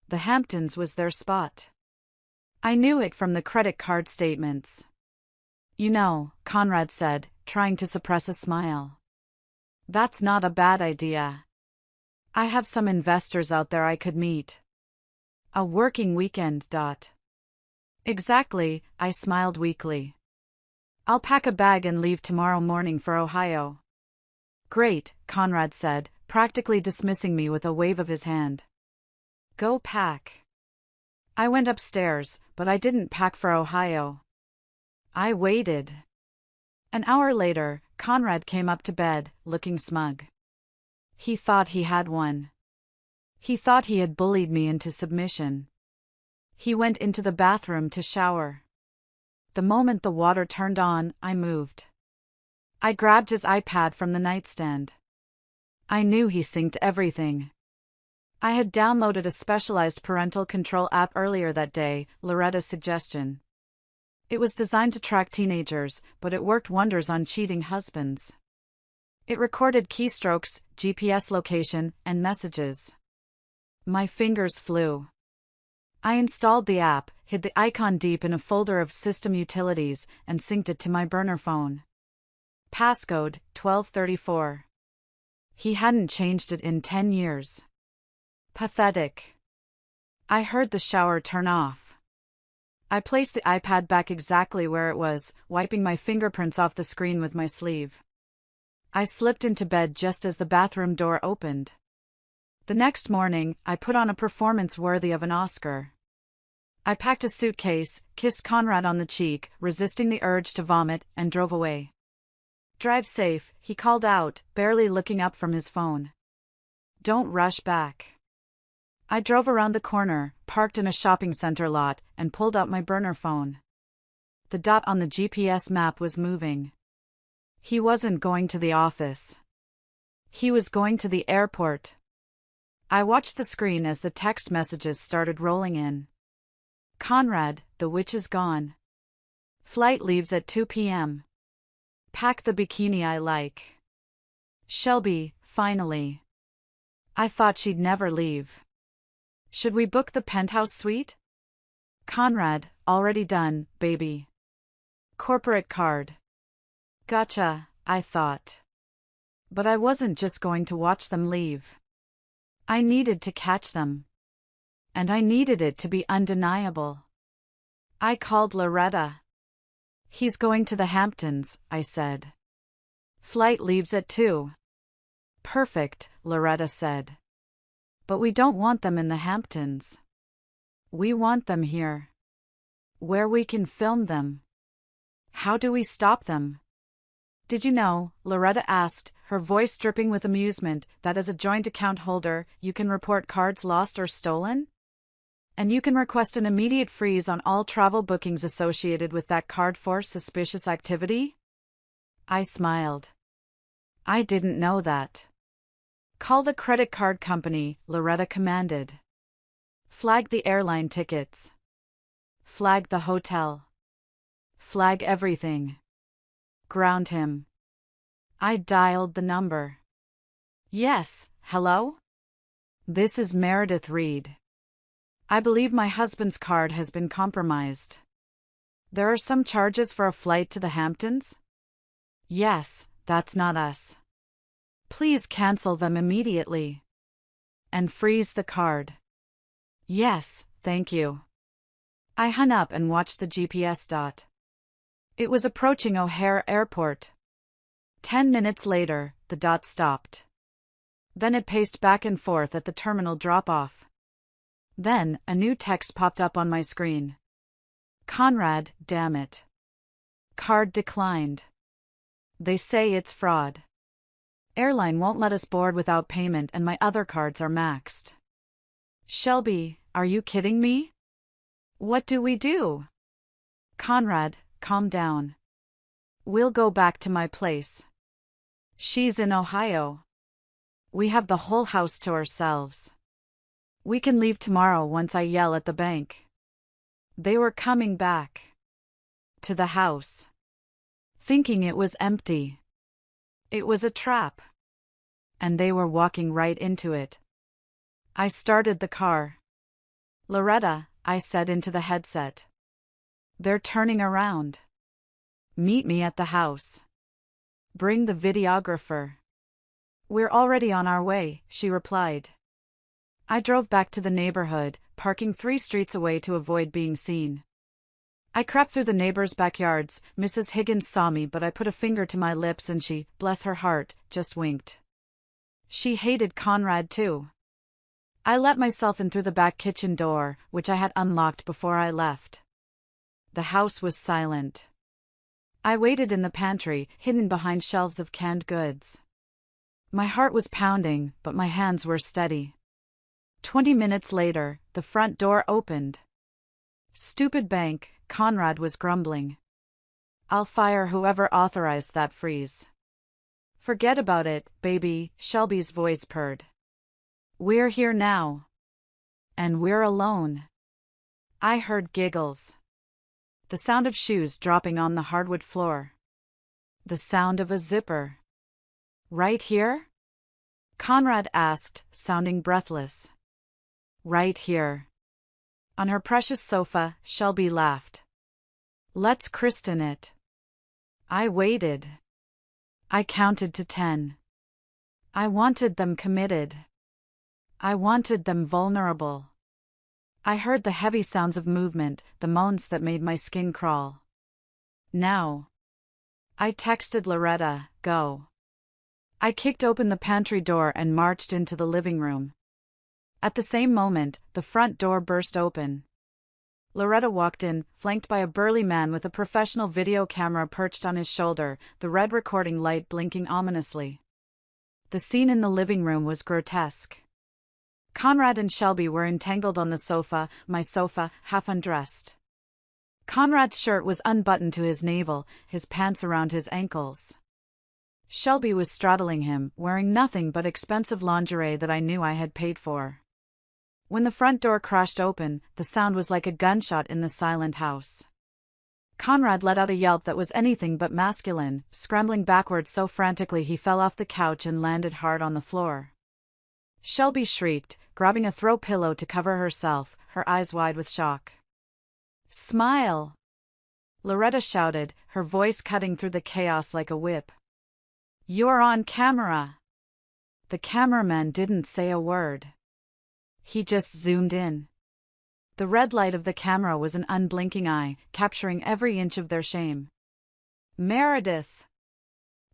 The Hamptons was their spot. I knew it from the credit card statements. "You know," Conrad said, trying to suppress a smile. "That's not a bad idea. I have some investors out there I could meet. A working weekend. Exactly," I smiled weakly. "I'll pack a bag and leave tomorrow morning for Ohio." "Great," Conrad said, practically dismissing me with a wave of his hand. "Go pack." I went upstairs, but I didn't pack for Ohio. I waited. An hour later, Conrad came up to bed, looking smug. He thought he had won. He thought he had bullied me into submission. He went into the bathroom to shower. The moment the water turned on, I moved. I grabbed his iPad from the nightstand. I knew he synced everything. I had downloaded a specialized parental control app earlier that day, Loretta's suggestion. It was designed to track teenagers, but it worked wonders on cheating husbands. It recorded keystrokes, GPS location, and messages. My fingers flew. I installed the app, hid the icon deep in a folder of system utilities, and synced it to my burner phone. Passcode, 1234. He hadn't changed it in 10 years. Pathetic. I heard the shower turn off. I placed the iPad back exactly where it was, wiping my fingerprints off the screen with my sleeve. I slipped into bed just as the bathroom door opened. The next morning, I put on a performance worthy of an Oscar. I packed a suitcase, kissed Conrad on the cheek, resisting the urge to vomit, and drove away. "Drive safe," he called out, barely looking up from his phone. "Don't rush back." I drove around the corner, parked in a shopping center lot, and pulled out my burner phone. The dot on the GPS map was moving. He wasn't going to the office. He was going to the airport. I watched the screen as the text messages started rolling in. "Conrad, the witch is gone. Flight leaves at 2 p.m. Pack the bikini I like. Shelby, finally. I thought she'd never leave. Should we book the penthouse suite? Conrad, already done, baby. Corporate card. Gotcha, I thought. But I wasn't just going to watch them leave. I needed to catch them. And I needed it to be undeniable. I called Loretta. "He's going to the Hamptons," I said. "Flight leaves at 2. "Perfect," Loretta said. "But we don't want them in the Hamptons. We want them here. Where we can film them. How do we stop them?" "Did you know," Loretta asked, her voice dripping with amusement, "that as a joint account holder, you can report cards lost or stolen?" And you can request an immediate freeze on all travel bookings associated with that card for suspicious activity? I smiled. I didn't know that. Call the credit card company, Loretta commanded. Flag the airline tickets. Flag the hotel. Flag everything. Ground him. I dialed the number. Yes, hello? This is Meredith Reed. I believe my husband's card has been compromised. There are some charges for a flight to the Hamptons? Yes, that's not us. Please cancel them immediately. And freeze the card. Yes, thank you. I hung up and watched the GPS dot. It was approaching O'Hare Airport. 10 minutes later, the dot stopped. Then it paced back and forth at the terminal drop-off. Then, a new text popped up on my screen. Conrad, damn it. Card declined. They say it's fraud. Airline won't let us board without payment and my other cards are maxed. Shelby, are you kidding me? What do we do? Conrad, calm down. We'll go back to my place. She's in Ohio. We have the whole house to ourselves. We can leave tomorrow once I yell at the bank. They were coming back to the house, thinking it was empty. It was a trap. And they were walking right into it. I started the car. Loretta, I said into the headset. They're turning around. Meet me at the house. Bring the videographer. We're already on our way, she replied. I drove back to the neighborhood, parking 3 streets away to avoid being seen. I crept through the neighbors' backyards. Mrs. Higgins saw me, but I put a finger to my lips and she, bless her heart, just winked. She hated Conrad too. I let myself in through the back kitchen door, which I had unlocked before I left. The house was silent. I waited in the pantry, hidden behind shelves of canned goods. My heart was pounding, but my hands were steady. 20 minutes later, the front door opened. Stupid bank, Conrad was grumbling. I'll fire whoever authorized that freeze. Forget about it, baby, Shelby's voice purred. We're here now. And we're alone. I heard giggles. The sound of shoes dropping on the hardwood floor. The sound of a zipper. Right here? Conrad asked, sounding breathless. Right here. On her precious sofa, Shelby laughed. Let's christen it. I waited. I counted to 10. I wanted them committed. I wanted them vulnerable. I heard the heavy sounds of movement, the moans that made my skin crawl. Now. I texted Loretta, go. I kicked open the pantry door and marched into the living room. At the same moment, the front door burst open. Loretta walked in, flanked by a burly man with a professional video camera perched on his shoulder, the red recording light blinking ominously. The scene in the living room was grotesque. Conrad and Shelby were entangled on the sofa, my sofa, half undressed. Conrad's shirt was unbuttoned to his navel, his pants around his ankles. Shelby was straddling him, wearing nothing but expensive lingerie that I knew I had paid for. When the front door crashed open, the sound was like a gunshot in the silent house. Conrad let out a yelp that was anything but masculine, scrambling backwards so frantically he fell off the couch and landed hard on the floor. Shelby shrieked, grabbing a throw pillow to cover herself, her eyes wide with shock. Smile! Loretta shouted, her voice cutting through the chaos like a whip. You're on camera! The cameraman didn't say a word. He just zoomed in. The red light of the camera was an unblinking eye, capturing every inch of their shame. Meredith!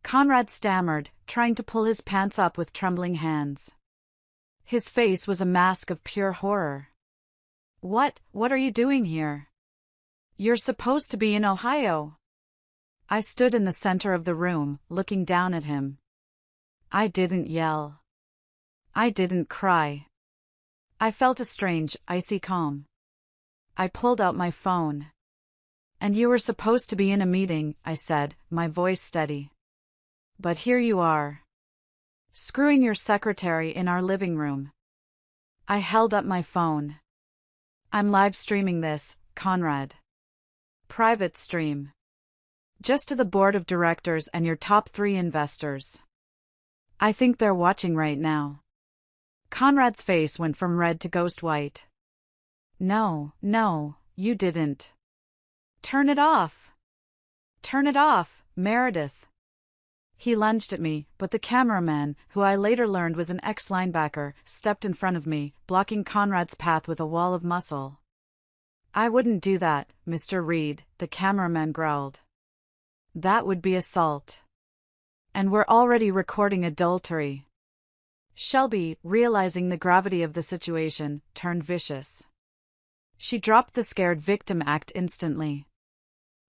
Conrad stammered, trying to pull his pants up with trembling hands. His face was a mask of pure horror. What are you doing here? You're supposed to be in Ohio. I stood in the center of the room, looking down at him. I didn't yell. I didn't cry. I felt a strange, icy calm. I pulled out my phone. And you were supposed to be in a meeting, I said, my voice steady. But here you are. Screwing your secretary in our living room. I held up my phone. I'm live streaming this, Conrad. Private stream. Just to the board of directors and your top 3 investors. I think they're watching right now. Conrad's face went from red to ghost white. No, you didn't. Turn it off. Turn it off, Meredith. He lunged at me, but the cameraman, who I later learned was an ex-linebacker, stepped in front of me, blocking Conrad's path with a wall of muscle. I wouldn't do that, Mr. Reed, the cameraman growled. That would be assault. And we're already recording adultery. Shelby, realizing the gravity of the situation, turned vicious. She dropped the scared victim act instantly.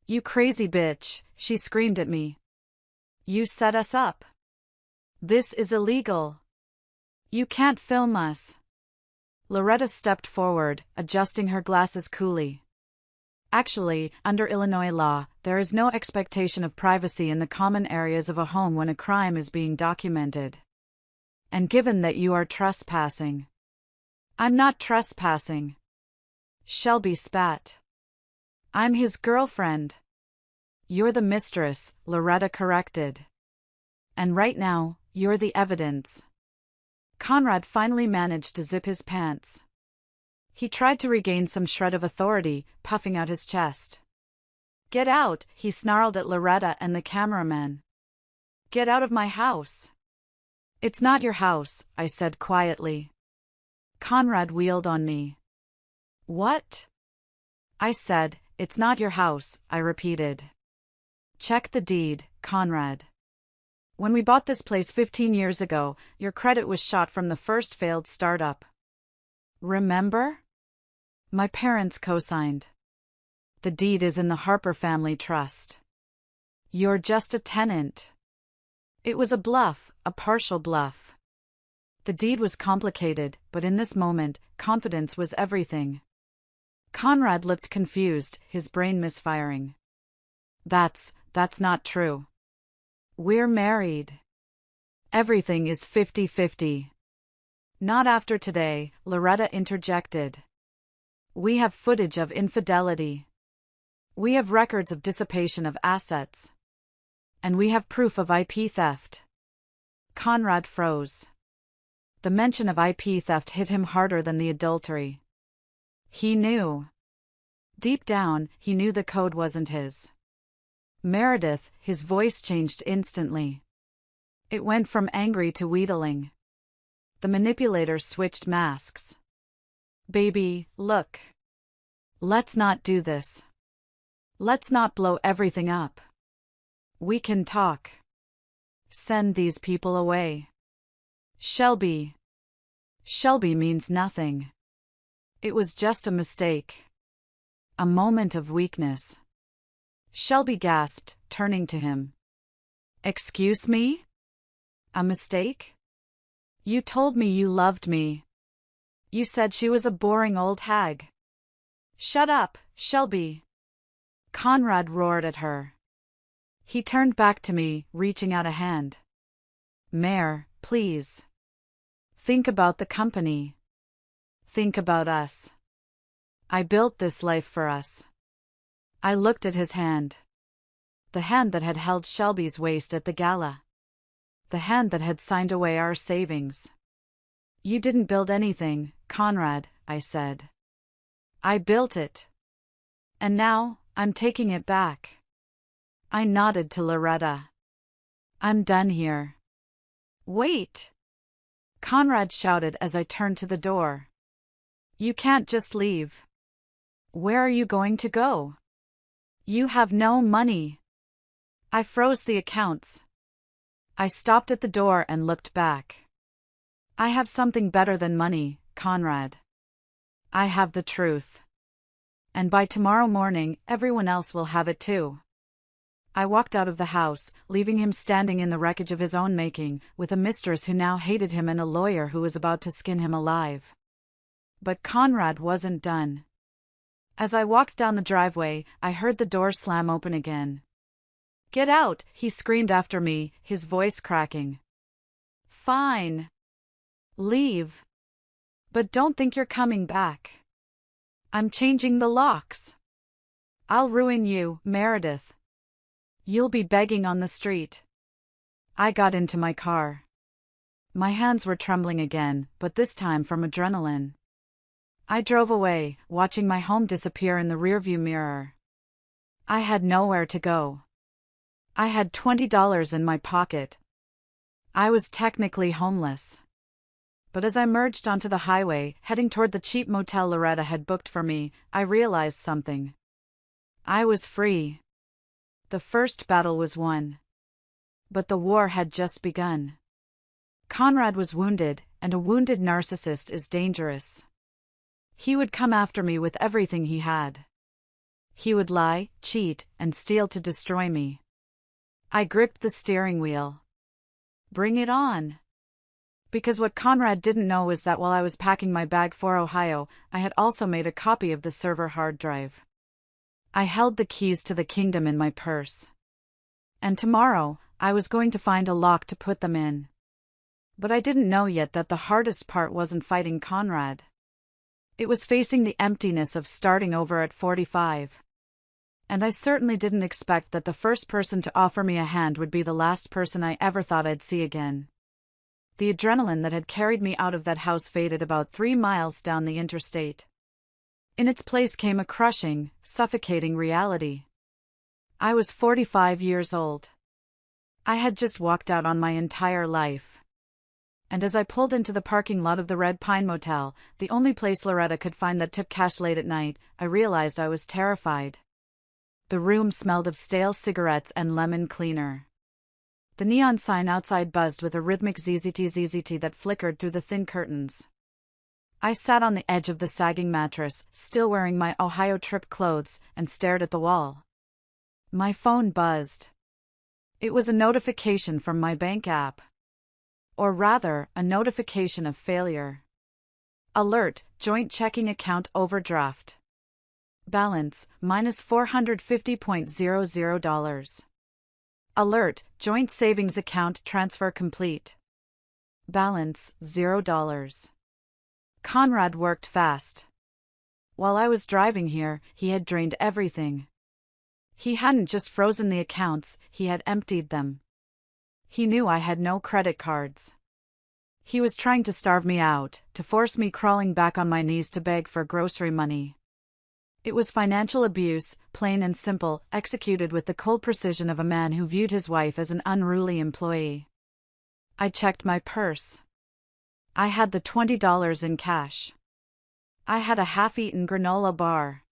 You crazy bitch, she screamed at me. You set us up. This is illegal. You can't film us. Loretta stepped forward, adjusting her glasses coolly. Actually, under Illinois law, there is no expectation of privacy in the common areas of a home when a crime is being documented. And given that you are trespassing. I'm not trespassing. Shelby spat. I'm his girlfriend. You're the mistress, Loretta corrected. And right now, you're the evidence. Conrad finally managed to zip his pants. He tried to regain some shred of authority, puffing out his chest. Get out, he snarled at Loretta and the cameraman. Get out of my house. It's not your house, I said quietly. Conrad wheeled on me. What? I said, it's not your house, I repeated. Check the deed, Conrad. When we bought this place 15 years ago, your credit was shot from the first failed startup. Remember? My parents co-signed. The deed is in the Harper family trust. You're just a tenant. It was a bluff, a partial bluff. The deed was complicated, but in this moment, confidence was everything. Conrad looked confused, his brain misfiring. That's not true. We're married. Everything is 50-50. Not after today, Loretta interjected. We have footage of infidelity. We have records of dissipation of assets. And we have proof of IP theft. Conrad froze. The mention of IP theft hit him harder than the adultery. He knew. Deep down, he knew the code wasn't his. Meredith, his voice changed instantly. It went from angry to wheedling. The manipulator switched masks. Baby, look. Let's not do this. Let's not blow everything up. We can talk. Send these people away. Shelby. Shelby means nothing. It was just a mistake. A moment of weakness. Shelby gasped, turning to him. Excuse me? A mistake? You told me you loved me. You said she was a boring old hag. Shut up, Shelby. Conrad roared at her. He turned back to me, reaching out a hand. Mayor, please. Think about the company. Think about us. I built this life for us. I looked at his hand. The hand that had held Shelby's waist at the gala. The hand that had signed away our savings. You didn't build anything, Conrad, I said. I built it. And now, I'm taking it back. I nodded to Loretta. I'm done here. Wait! Conrad shouted as I turned to the door. You can't just leave. Where are you going to go? You have no money. I froze the accounts. I stopped at the door and looked back. I have something better than money, Conrad. I have the truth. And by tomorrow morning, everyone else will have it too. I walked out of the house, leaving him standing in the wreckage of his own making, with a mistress who now hated him and a lawyer who was about to skin him alive. But Conrad wasn't done. As I walked down the driveway, I heard the door slam open again. "Get out!" he screamed after me, his voice cracking. "Fine. Leave. But don't think you're coming back. I'm changing the locks. I'll ruin you, Meredith. You'll be begging on the street." I got into my car. My hands were trembling again, but this time from adrenaline. I drove away, watching my home disappear in the rearview mirror. I had nowhere to go. I had $20 in my pocket. I was technically homeless. But as I merged onto the highway, heading toward the cheap motel Loretta had booked for me, I realized something. I was free. The first battle was won. But the war had just begun. Conrad was wounded, and a wounded narcissist is dangerous. He would come after me with everything he had. He would lie, cheat, and steal to destroy me. I gripped the steering wheel. Bring it on. Because what Conrad didn't know was that while I was packing my bag for Ohio, I had also made a copy of the server hard drive. I held the keys to the kingdom in my purse. And tomorrow, I was going to find a lock to put them in. But I didn't know yet that the hardest part wasn't fighting Conrad. It was facing the emptiness of starting over at 45. And I certainly didn't expect that the first person to offer me a hand would be the last person I ever thought I'd see again. The adrenaline that had carried me out of that house faded about 3 miles down the interstate. In its place came a crushing, suffocating reality. I was 45 years old. I had just walked out on my entire life. And as I pulled into the parking lot of the Red Pine Motel, the only place Loretta could find that took cash late at night, I realized I was terrified. The room smelled of stale cigarettes and lemon cleaner. The neon sign outside buzzed with a rhythmic ZZT that flickered through the thin curtains. I sat on the edge of the sagging mattress, still wearing my Ohio trip clothes, and stared at the wall. My phone buzzed. It was a notification from my bank app. Or rather, a notification of failure. Alert, joint checking account overdraft. Balance, minus $450.00. Alert, joint savings account transfer complete. Balance, $0. Conrad worked fast. While I was driving here, he had drained everything. He hadn't just frozen the accounts, he had emptied them. He knew I had no credit cards. He was trying to starve me out, to force me crawling back on my knees to beg for grocery money. It was financial abuse, plain and simple, executed with the cold precision of a man who viewed his wife as an unruly employee. I checked my purse. I had the $20 in cash. I had a half-eaten granola bar.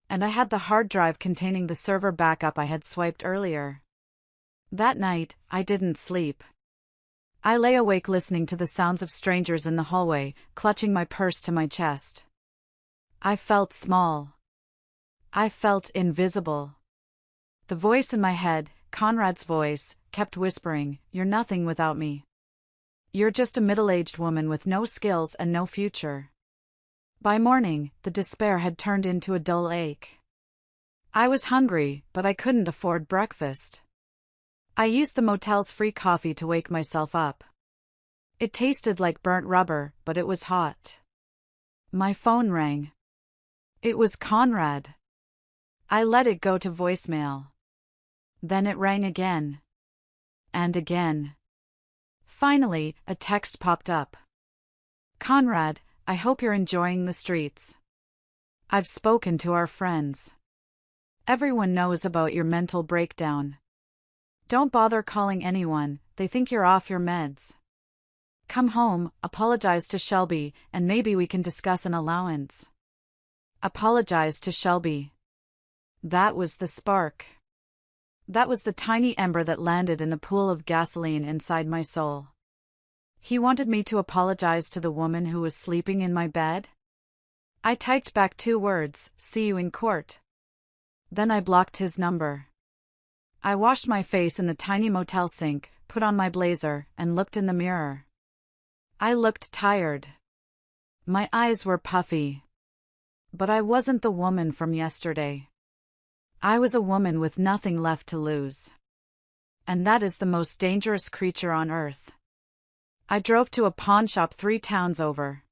And I had the hard drive containing the server backup I had swiped earlier. That night, I didn't sleep. I lay awake listening to the sounds of strangers in the hallway, clutching my purse to my chest. I felt small. I felt invisible. The voice in my head, Conrad's voice, kept whispering, "You're nothing without me. You're just a middle-aged woman with no skills and no future." By morning, the despair had turned into a dull ache. I was hungry, but I couldn't afford breakfast. I used the motel's free coffee to wake myself up. It tasted like burnt rubber, but it was hot. My phone rang. It was Conrad. I let it go to voicemail. Then it rang again. And again. Finally, a text popped up. "Conrad, I hope you're enjoying the streets. I've spoken to our friends. Everyone knows about your mental breakdown. Don't bother calling anyone, they think you're off your meds. Come home, apologize to Shelby, and maybe we can discuss an allowance." Apologize to Shelby. That was the spark. That was the tiny ember that landed in the pool of gasoline inside my soul. He wanted me to apologize to the woman who was sleeping in my bed? I typed back 2 words, "See you in court." Then I blocked his number. I washed my face in the tiny motel sink, put on my blazer, and looked in the mirror. I looked tired. My eyes were puffy. But I wasn't the woman from yesterday. I was a woman with nothing left to lose. And that is the most dangerous creature on earth. I drove to a pawn shop 3 towns over.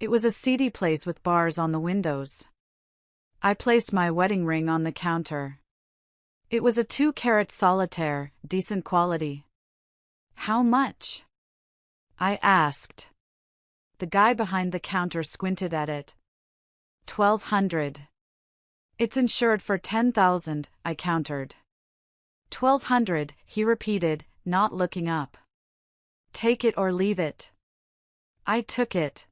It was a seedy place with bars on the windows. I placed my wedding ring on the counter. It was a 2-carat solitaire, decent quality. How much? I asked. The guy behind the counter squinted at it. $1,200. It's insured for $10,000, I countered. $1,200, he repeated, not looking up. Take it or leave it. I took it.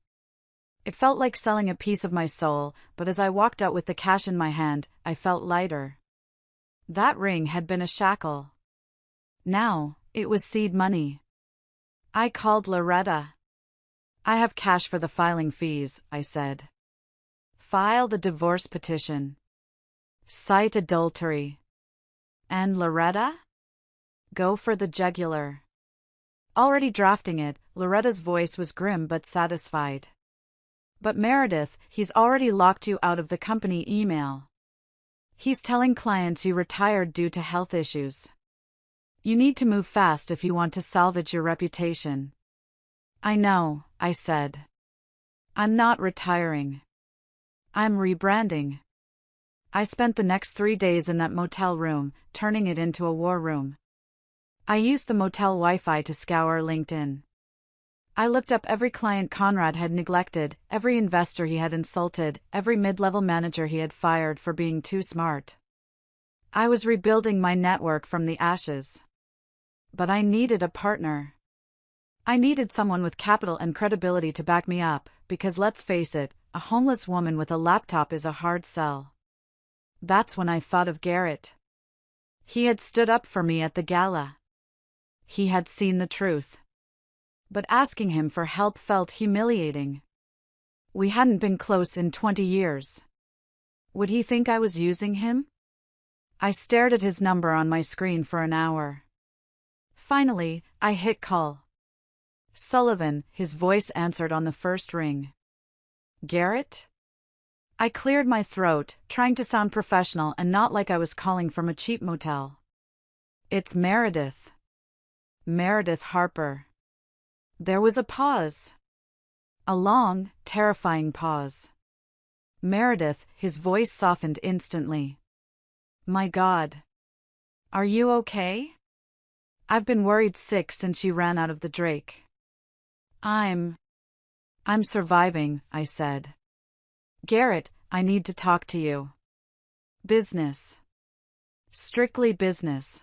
It felt like selling a piece of my soul, but as I walked out with the cash in my hand, I felt lighter. That ring had been a shackle. Now, it was seed money. I called Loretta. I have cash for the filing fees, I said. File the divorce petition. Cite adultery. And Loretta? Go for the jugular. Already drafting it, Loretta's voice was grim but satisfied. But Meredith, he's already locked you out of the company email. He's telling clients you retired due to health issues. You need to move fast if you want to salvage your reputation. I know, I said. I'm not retiring. I'm rebranding. I spent the next 3 days in that motel room, turning it into a war room. I used the motel Wi-Fi to scour LinkedIn. I looked up every client Conrad had neglected, every investor he had insulted, every mid-level manager he had fired for being too smart. I was rebuilding my network from the ashes. But I needed a partner. I needed someone with capital and credibility to back me up, because let's face it, a homeless woman with a laptop is a hard sell. That's when I thought of Garrett. He had stood up for me at the gala. He had seen the truth. But asking him for help felt humiliating. We hadn't been close in 20 years. Would he think I was using him? I stared at his number on my screen for an hour. Finally, I hit call. Sullivan, his voice answered on the first ring. Garrett? I cleared my throat, trying to sound professional and not like I was calling from a cheap motel. It's Meredith. Meredith Harper. There was a pause. A long, terrifying pause. Meredith, his voice softened instantly. My God. Are you okay? I've been worried sick since you ran out of the Drake. I'm surviving, I said. Garrett, I need to talk to you. Business. Strictly business.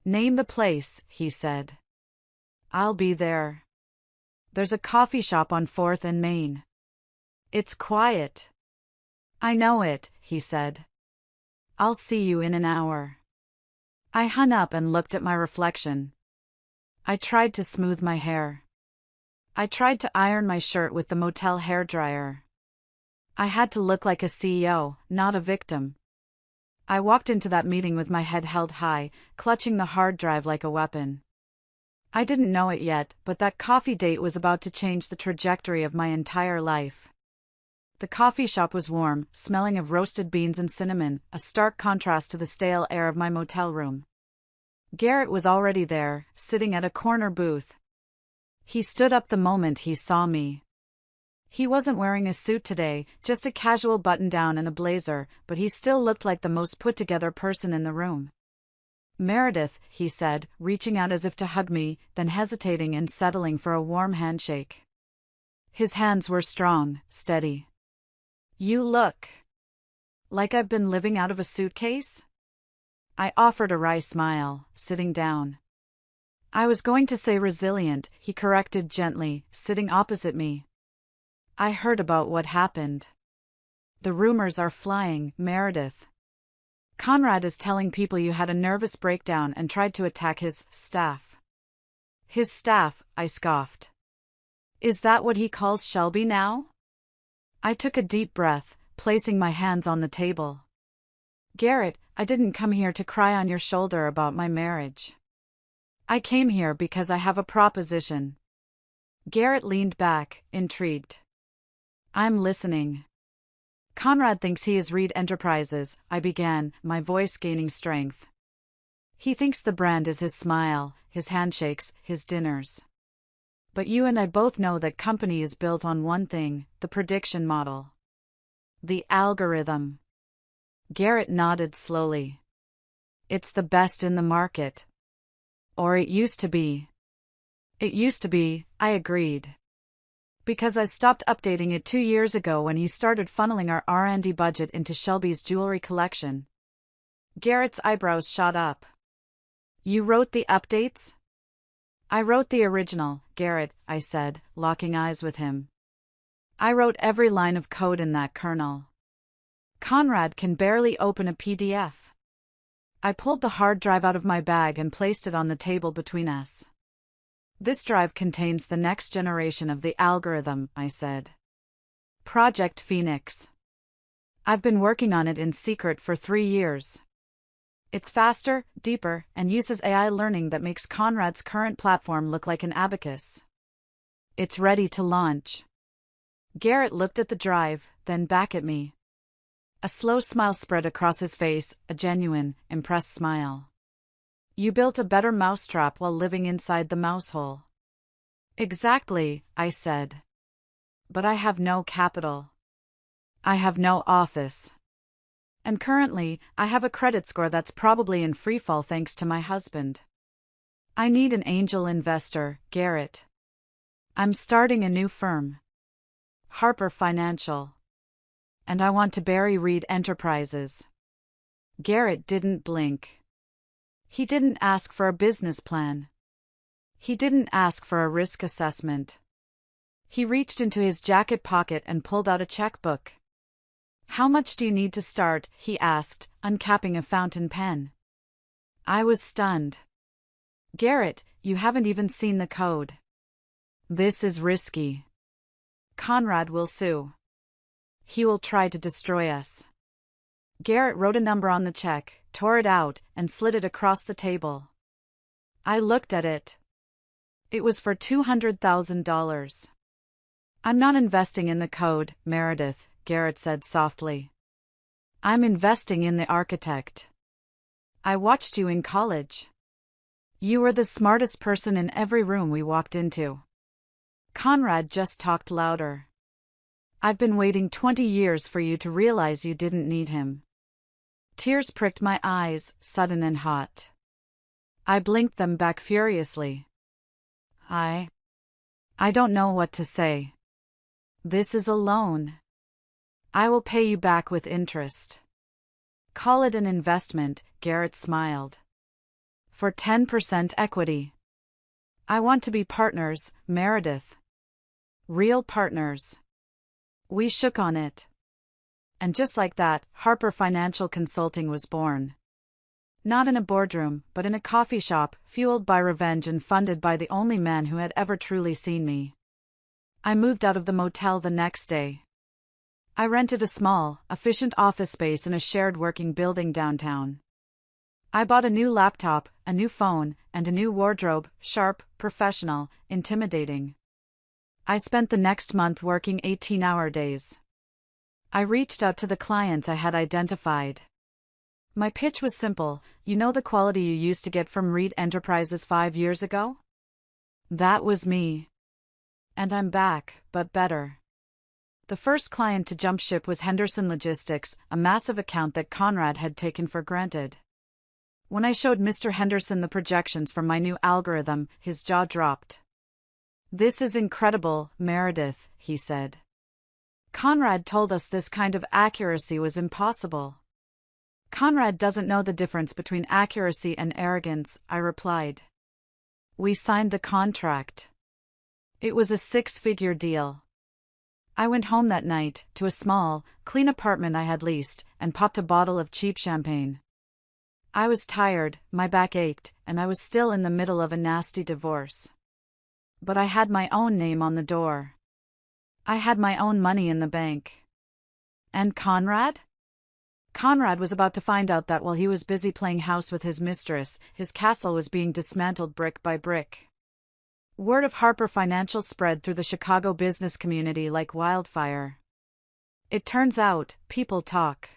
Name the place, he said. I'll be there. There's a coffee shop on 4th and Main. It's quiet. I know it, he said. I'll see you in an hour. I hung up and looked at my reflection. I tried to smooth my hair. I tried to iron my shirt with the motel hairdryer. I had to look like a CEO, not a victim. I walked into that meeting with my head held high, clutching the hard drive like a weapon. I didn't know it yet, but that coffee date was about to change the trajectory of my entire life. The coffee shop was warm, smelling of roasted beans and cinnamon, a stark contrast to the stale air of my motel room. Garrett was already there, sitting at a corner booth. He stood up the moment he saw me. He wasn't wearing a suit today, just a casual button-down and a blazer, but he still looked like the most put-together person in the room. Meredith, he said, reaching out as if to hug me, then hesitating and settling for a warm handshake. His hands were strong, steady. You look like I've been living out of a suitcase? I offered a wry smile, sitting down. I was going to say resilient, he corrected gently, sitting opposite me. I heard about what happened. The rumors are flying, Meredith. Conrad is telling people you had a nervous breakdown and tried to attack his staff. His staff, I scoffed. Is that what he calls Shelby now? I took a deep breath, placing my hands on the table. Garrett, I didn't come here to cry on your shoulder about my marriage. I came here because I have a proposition. Garrett leaned back, intrigued. I'm listening. Conrad thinks he is Reed Enterprises, I began, my voice gaining strength. He thinks the brand is his smile, his handshakes, his dinners. But you and I both know that company is built on one thing, the prediction model. The algorithm. Garrett nodded slowly. It's the best in the market. Or it used to be. It used to be, I agreed. Because I stopped updating it 2 years ago when he started funneling our R&D budget into Shelby's jewelry collection. Garrett's eyebrows shot up. You wrote the updates? I wrote the original, Garrett, I said, locking eyes with him. I wrote every line of code in that kernel. Conrad can barely open a PDF. I pulled the hard drive out of my bag and placed it on the table between us. This drive contains the next generation of the algorithm, I said. Project Phoenix. I've been working on it in secret for 3 years. It's faster, deeper, and uses AI learning that makes Conrad's current platform look like an abacus. It's ready to launch. Garrett looked at the drive, then back at me. A slow smile spread across his face, a genuine, impressed smile. You built a better mousetrap while living inside the mousehole. Exactly, I said. But I have no capital. I have no office. And currently, I have a credit score that's probably in freefall thanks to my husband. I need an angel investor, Garrett. I'm starting a new firm. Harper Financial. And I want to bury Reed Enterprises. Garrett didn't blink. He didn't ask for a business plan. He didn't ask for a risk assessment. He reached into his jacket pocket and pulled out a checkbook. How much do you need to start? He asked, uncapping a fountain pen. I was stunned. Garrett, you haven't even seen the code. This is risky. Conrad will sue. He will try to destroy us. Garrett wrote a number on the check, tore it out, and slid it across the table. I looked at it. It was for $200,000. I'm not investing in the code, Meredith, Garrett said softly. I'm investing in the architect. I watched you in college. You were the smartest person in every room we walked into. Conrad just talked louder. I've been waiting 20 years for you to realize you didn't need him. Tears pricked my eyes, sudden and hot. I blinked them back furiously. I don't know what to say. This is a loan. I will pay you back with interest. Call it an investment, Garrett smiled. For 10% equity. I want to be partners, Meredith. Real partners. We shook on it. And just like that, Harper Financial Consulting was born. Not in a boardroom, but in a coffee shop, fueled by revenge and funded by the only man who had ever truly seen me. I moved out of the motel the next day. I rented a small, efficient office space in a shared working building downtown. I bought a new laptop, a new phone, and a new wardrobe, sharp, professional, intimidating. I spent the next month working 18-hour days. I reached out to the clients I had identified. My pitch was simple, you know the quality you used to get from Reed Enterprises 5 years ago? That was me. And I'm back, but better. The first client to jump ship was Henderson Logistics, a massive account that Conrad had taken for granted. When I showed Mr. Henderson the projections from my new algorithm, his jaw dropped. This is incredible, Meredith, he said. Conrad told us this kind of accuracy was impossible. Conrad doesn't know the difference between accuracy and arrogance, I replied. We signed the contract. It was a 6-figure deal. I went home that night, to a small, clean apartment I had leased, and popped a bottle of cheap champagne. I was tired, my back ached, and I was still in the middle of a nasty divorce. But I had my own name on the door. I had my own money in the bank. And Conrad? Conrad was about to find out that while he was busy playing house with his mistress, his castle was being dismantled brick by brick. Word of Harper Financial spread through the Chicago business community like wildfire. It turns out, people talk.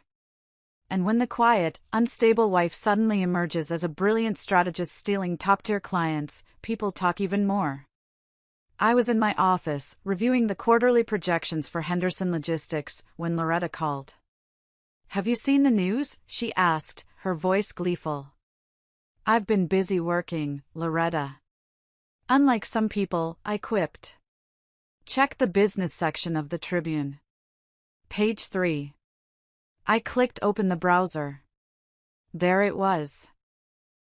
And when the quiet, unstable wife suddenly emerges as a brilliant strategist stealing top-tier clients, people talk even more. I was in my office, reviewing the quarterly projections for Henderson Logistics, when Loretta called. "Have you seen the news?" she asked, her voice gleeful. "I've been busy working, Loretta." "Unlike some people," I quipped. "Check the business section of the Tribune. Page 3. I clicked open the browser. There it was.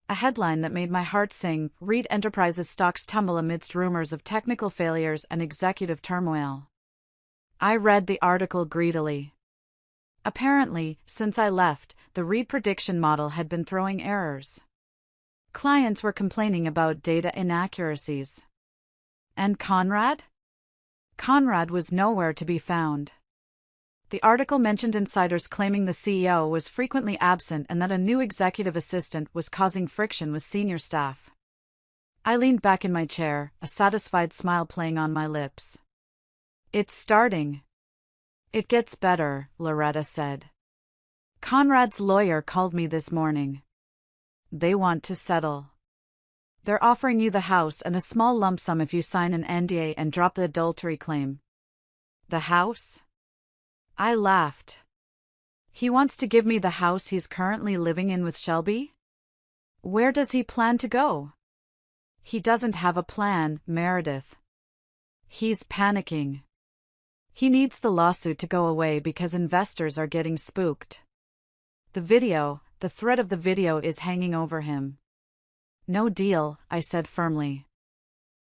A headline that made my heart sing: Reed Enterprises stocks tumble amidst rumors of technical failures and executive turmoil. I read the article greedily. Apparently, since I left, the Reed prediction model had been throwing errors. Clients were complaining about data inaccuracies. And Conrad? Conrad was nowhere to be found. The article mentioned insiders claiming the CEO was frequently absent and that a new executive assistant was causing friction with senior staff. I leaned back in my chair, a satisfied smile playing on my lips. "It's starting." "It gets better," Loretta said. "Conrad's lawyer called me this morning. They want to settle. They're offering you the house and a small lump sum if you sign an NDA and drop the adultery claim." "The house?" I laughed. "He wants to give me the house he's currently living in with Shelby? Where does he plan to go?" "He doesn't have a plan, Meredith. He's panicking. He needs the lawsuit to go away because investors are getting spooked. The threat of the video is hanging over him." "No deal," I said firmly.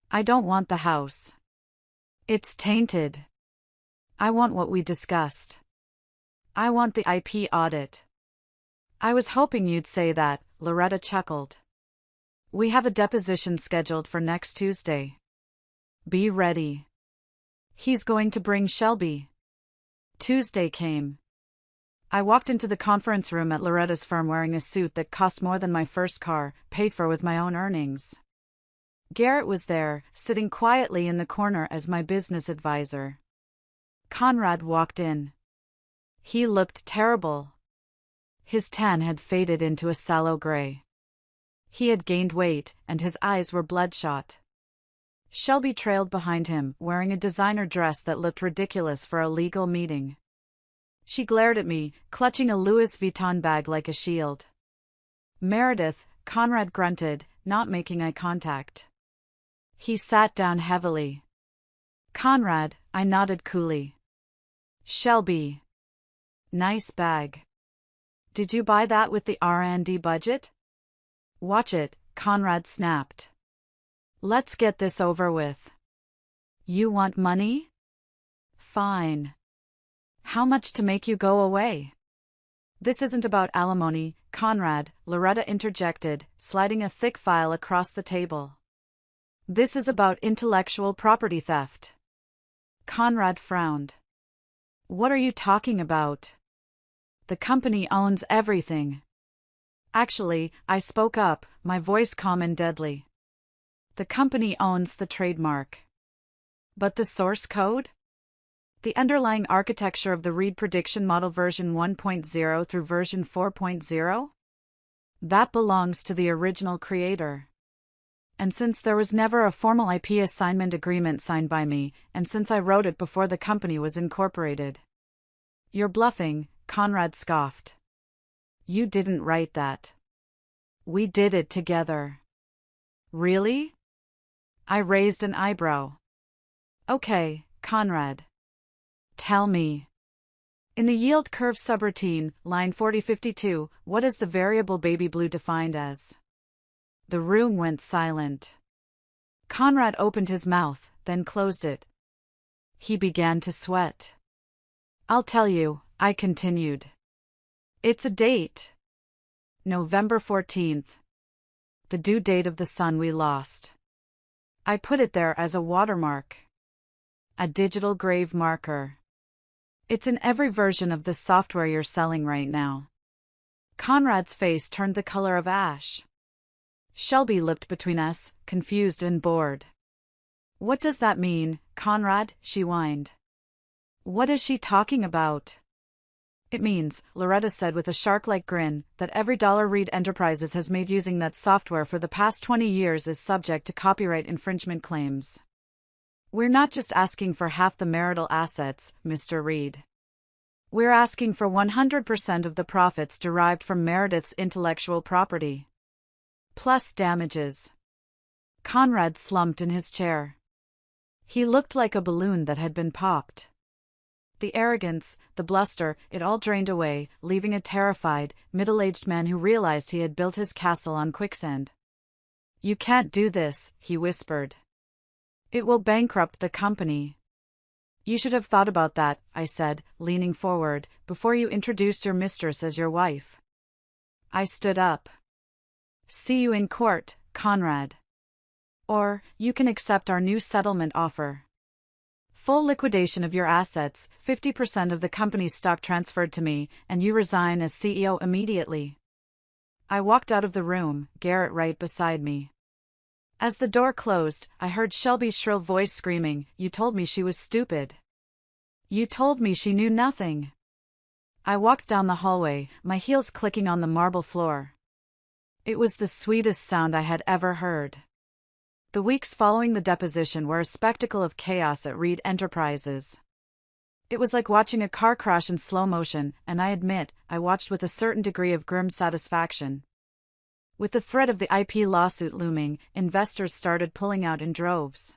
"I don't want the house. It's tainted. I want what we discussed. I want the IP audit." "I was hoping you'd say that," Loretta chuckled. "We have a deposition scheduled for next Tuesday. Be ready. He's going to bring Shelby." Tuesday came. I walked into the conference room at Loretta's firm wearing a suit that cost more than my first car, paid for with my own earnings. Garrett was there, sitting quietly in the corner as my business advisor. Conrad walked in. He looked terrible. His tan had faded into a sallow gray. He had gained weight, and his eyes were bloodshot. Shelby trailed behind him, wearing a designer dress that looked ridiculous for a legal meeting. She glared at me, clutching a Louis Vuitton bag like a shield. "Meredith," Conrad grunted, not making eye contact. He sat down heavily. "Conrad," I nodded coolly. "Shelby. Nice bag. Did you buy that with the R&D budget?" "Watch it," Conrad snapped. "Let's get this over with." "You want money? Fine. How much to make you go away?" "This isn't about alimony, Conrad," Loretta interjected, sliding a thick file across the table. "This is about intellectual property theft." Conrad frowned. "What are you talking about? The company owns everything." "Actually," I spoke up, my voice calm and deadly. "The company owns the trademark. But the source code? The underlying architecture of the Reed prediction model version 1.0 through version 4.0? That belongs to the original creator. And since there was never a formal IP assignment agreement signed by me, and since I wrote it before the company was incorporated." "You're bluffing," Conrad scoffed. "You didn't write that. We did it together." "Really?" I raised an eyebrow. "Okay, Conrad. Tell me. In the yield curve subroutine, line 4052, what is the variable baby blue defined as?" The room went silent. Conrad opened his mouth, then closed it. He began to sweat. "I'll tell you," I continued. "It's a date. November 14th. The due date of the son we lost. I put it there as a watermark. A digital grave marker. It's in every version of the software you're selling right now." Conrad's face turned the color of ash. Shelby looked between us, confused and bored. "What does that mean, Conrad?" she whined. What is she talking about? It means, Loretta said with a shark-like grin, that every dollar Reed Enterprises has made using that software for the past 20 years is subject to copyright infringement claims. We're not just asking for half the marital assets, Mr. Reed. We're asking for 100% of the profits derived from Meredith's intellectual property. Plus damages. Conrad slumped in his chair. He looked like a balloon that had been popped. The arrogance, the bluster, it all drained away, leaving a terrified, middle-aged man who realized he had built his castle on quicksand. "You can't do this," he whispered. "It will bankrupt the company." "You should have thought about that," I said, leaning forward, "before you introduced your mistress as your wife." I stood up. "See you in court, Conrad. Or, you can accept our new settlement offer. Full liquidation of your assets, 50% of the company's stock transferred to me, and you resign as CEO immediately." I walked out of the room, Garrett right beside me. As the door closed, I heard Shelby's shrill voice screaming, "You told me she was stupid. You told me she knew nothing." I walked down the hallway, my heels clicking on the marble floor. It was the sweetest sound I had ever heard. The weeks following the deposition were a spectacle of chaos at Reed Enterprises. It was like watching a car crash in slow motion, and I admit, I watched with a certain degree of grim satisfaction. With the threat of the IP lawsuit looming, investors started pulling out in droves.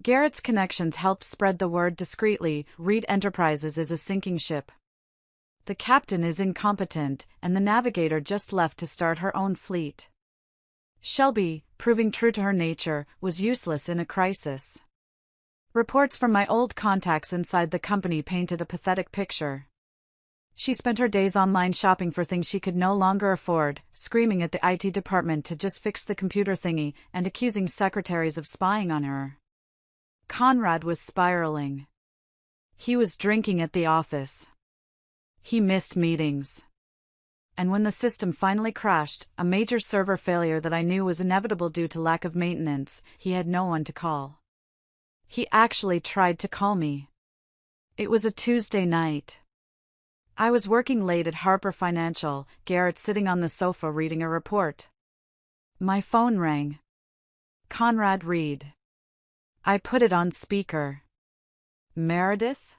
Garrett's connections helped spread the word discreetly: Reed Enterprises is a sinking ship. The captain is incompetent, and the navigator just left to start her own fleet. Shelby, proving true to her nature, was useless in a crisis. Reports from my old contacts inside the company painted a pathetic picture. She spent her days online shopping for things she could no longer afford, screaming at the IT department to just fix the computer thingy, and accusing secretaries of spying on her. Conrad was spiraling. He was drinking at the office. He missed meetings. And when the system finally crashed, a major server failure that I knew was inevitable due to lack of maintenance, he had no one to call. He actually tried to call me. It was a Tuesday night. I was working late at Harper Financial, Garrett sitting on the sofa reading a report. My phone rang. Conrad Reed. I put it on speaker. "Meredith?"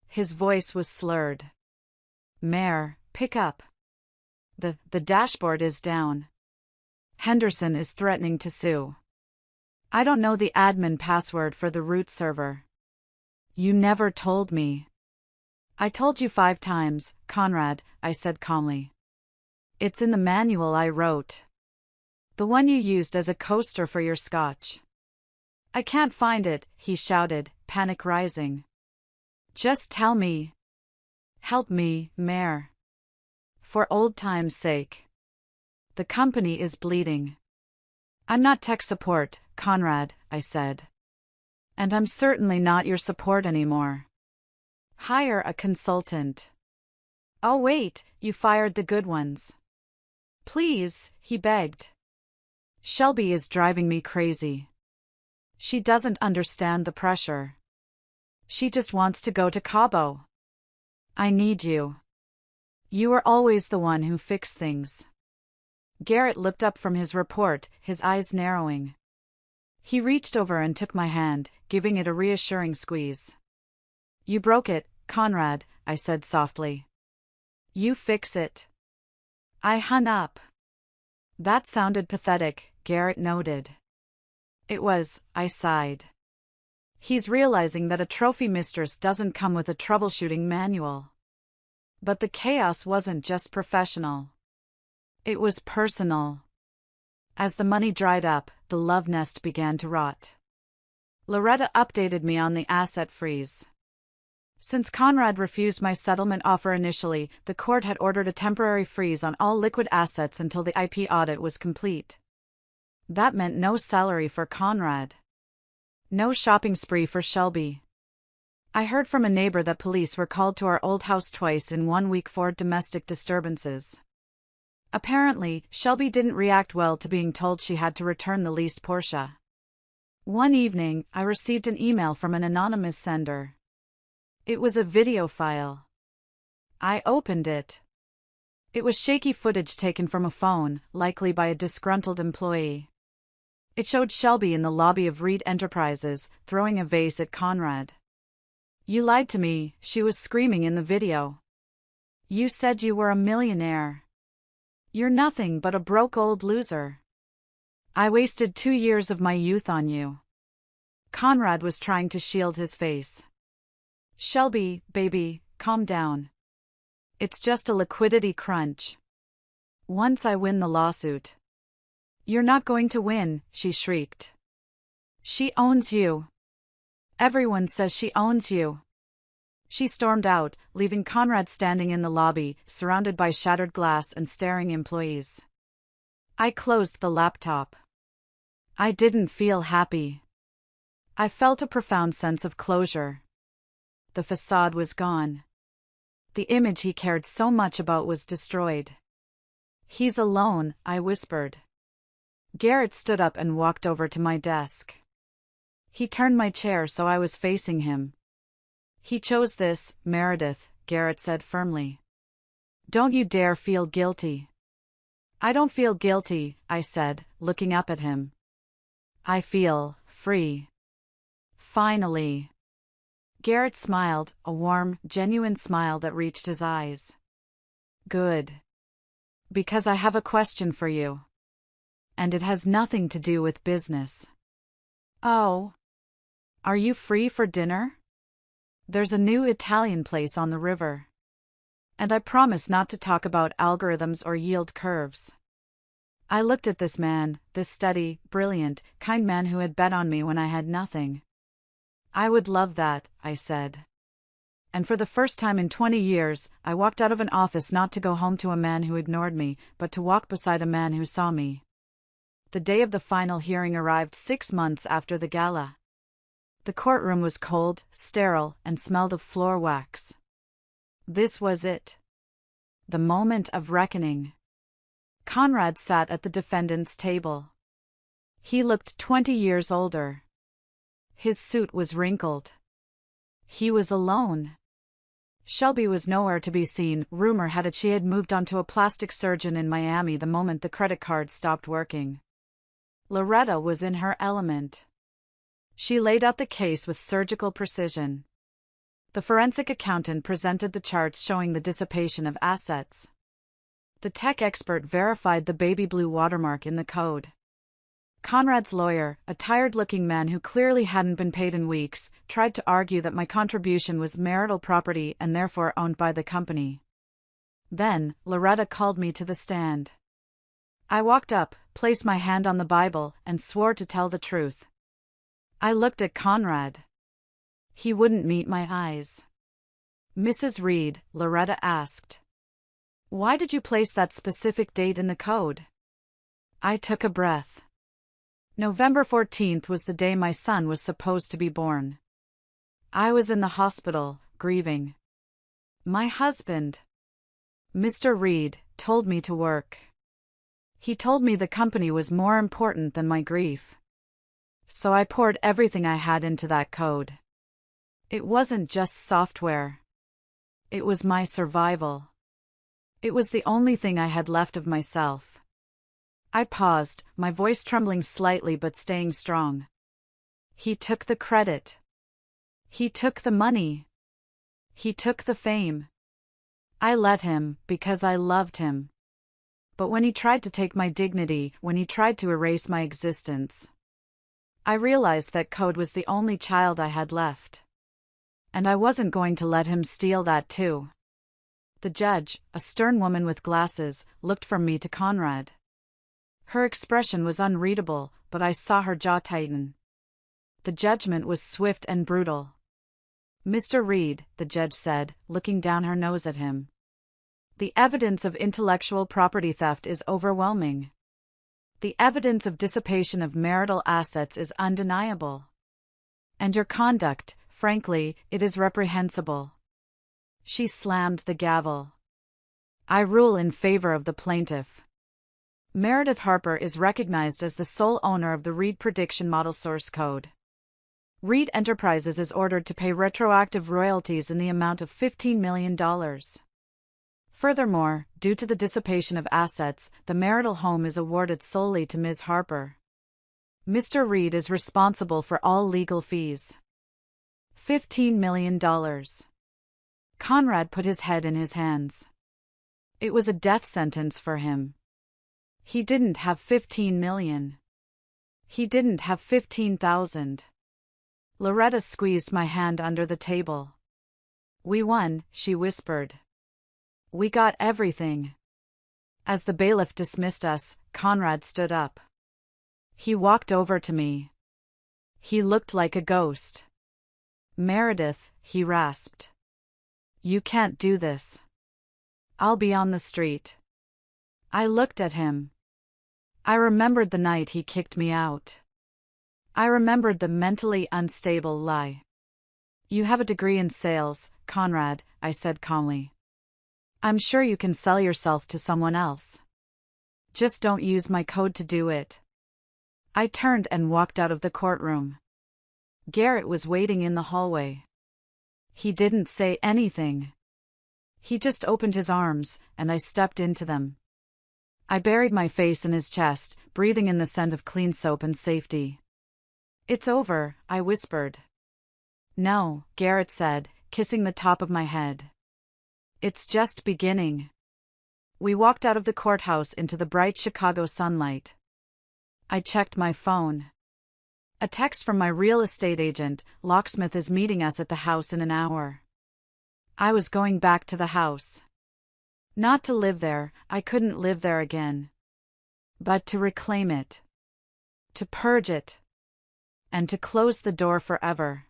His voice was slurred. "Mare, pick up. The dashboard is down. Henderson is threatening to sue. I don't know the admin password for the root server." "You never told me." "I told you 5 times, Conrad," I said calmly. "It's in the manual I wrote. The one you used as a coaster for your scotch." "I can't find it," he shouted, panic rising. "Just tell me. Help me, Mare. For old time's sake. The company is bleeding." "I'm not tech support, Conrad," I said. "And I'm certainly not your support anymore. Hire a consultant." "Oh wait, you fired the good ones." "Please," he begged. "Shelby is driving me crazy. She doesn't understand the pressure. She just wants to go to Cabo. I need you. You were always the one who fixed things." Garrett looked up from his report, his eyes narrowing. He reached over and took my hand, giving it a reassuring squeeze. "You broke it, Conrad," I said softly. "You fix it." I hung up. "That sounded pathetic," Garrett noted. "It was," I sighed. "He's realizing that a trophy mistress doesn't come with a troubleshooting manual." But the chaos wasn't just professional. It was personal. As the money dried up, the love nest began to rot. Loretta updated me on the asset freeze. Since Conrad refused my settlement offer initially, the court had ordered a temporary freeze on all liquid assets until the IP audit was complete. That meant no salary for Conrad. No shopping spree for Shelby. I heard from a neighbor that police were called to our old house twice in 1 week for domestic disturbances. Apparently, Shelby didn't react well to being told she had to return the leased Porsche. One evening, I received an email from an anonymous sender. It was a video file. I opened it. It was shaky footage taken from a phone, likely by a disgruntled employee. It showed Shelby in the lobby of Reed Enterprises, throwing a vase at Conrad. "You lied to me," she was screaming in the video. "You said you were a millionaire. You're nothing but a broke old loser. I wasted 2 years of my youth on you." Conrad was trying to shield his face. "Shelby, baby, calm down. It's just a liquidity crunch. Once I win the lawsuit." "You're not going to win," she shrieked. "She owns you. Everyone says she owns you." She stormed out, leaving Conrad standing in the lobby, surrounded by shattered glass and staring employees. I closed the laptop. I didn't feel happy. I felt a profound sense of closure. The facade was gone. The image he cared so much about was destroyed. "He's alone," I whispered. Garrett stood up and walked over to my desk. He turned my chair so I was facing him. "He chose this, Meredith," Garrett said firmly. "Don't you dare feel guilty." "I don't feel guilty," I said, looking up at him. "I feel free. Finally." Garrett smiled, a warm, genuine smile that reached his eyes. "Good. Because I have a question for you. And it has nothing to do with business." "Oh. Are you free for dinner? There's a new Italian place on the river. And I promise not to talk about algorithms or yield curves." I looked at this man, this steady, brilliant, kind man who had bet on me when I had nothing. "I would love that," I said. And for the first time in 20 years, I walked out of an office not to go home to a man who ignored me, but to walk beside a man who saw me. The day of the final hearing arrived 6 months after the gala. The courtroom was cold, sterile, and smelled of floor wax. This was it. The moment of reckoning. Conrad sat at the defendant's table. He looked 20 years older. His suit was wrinkled. He was alone. Shelby was nowhere to be seen. Rumor had it she had moved on to a plastic surgeon in Miami the moment the credit card stopped working. Loretta was in her element. She laid out the case with surgical precision. The forensic accountant presented the charts showing the dissipation of assets. The tech expert verified the baby blue watermark in the code. Conrad's lawyer, a tired-looking man who clearly hadn't been paid in weeks, tried to argue that my contribution was marital property and therefore owned by the company. Then, Loretta called me to the stand. I walked up, placed my hand on the Bible, and swore to tell the truth. I looked at Conrad. He wouldn't meet my eyes. "Mrs. Reed," Loretta asked, "why did you place that specific date in the code?" I took a breath. November 14th was the day my son was supposed to be born. I was in the hospital, grieving. My husband, Mr. Reed, told me to work. He told me the company was more important than my grief. So I poured everything I had into that code. It wasn't just software. It was my survival. It was the only thing I had left of myself. I paused, my voice trembling slightly but staying strong. He took the credit. He took the money. He took the fame. I let him, because I loved him. But when he tried to take my dignity, when he tried to erase my existence, I realized that code was the only child I had left. And I wasn't going to let him steal that too. The judge, a stern woman with glasses, looked from me to Conrad. Her expression was unreadable, but I saw her jaw tighten. The judgment was swift and brutal. "Mr. Reed," the judge said, looking down her nose at him, "the evidence of intellectual property theft is overwhelming. The evidence of dissipation of marital assets is undeniable. And your conduct, frankly, it is reprehensible." She slammed the gavel. "I rule in favor of the plaintiff. Meredith Harper is recognized as the sole owner of the Reed prediction model source code. Reed Enterprises is ordered to pay retroactive royalties in the amount of $15 million. Furthermore, due to the dissipation of assets, the marital home is awarded solely to Ms. Harper. Mr. Reed is responsible for all legal fees. $15 million. Conrad put his head in his hands. It was a death sentence for him. He didn't have 15 million. He didn't have 15,000. Loretta squeezed my hand under the table. We won, she whispered. We got everything. As the bailiff dismissed us, Conrad stood up. He walked over to me. He looked like a ghost. Meredith, he rasped. You can't do this. I'll be on the street. I looked at him. I remembered the night he kicked me out. I remembered the mentally unstable lie. You have a degree in sales, Conrad, I said calmly. I'm sure you can sell yourself to someone else. Just don't use my code to do it. I turned and walked out of the courtroom. Garrett was waiting in the hallway. He didn't say anything. He just opened his arms, and I stepped into them. I buried my face in his chest, breathing in the scent of clean soap and safety. It's over, I whispered. No, Garrett said, kissing the top of my head. It's just beginning. We walked out of the courthouse into the bright Chicago sunlight. I checked my phone. A text from my real estate agent, Locksmith is meeting us at the house in an hour. I was going back to the house. Not to live there, I couldn't live there again. But to reclaim it. To purge it. And to close the door forever.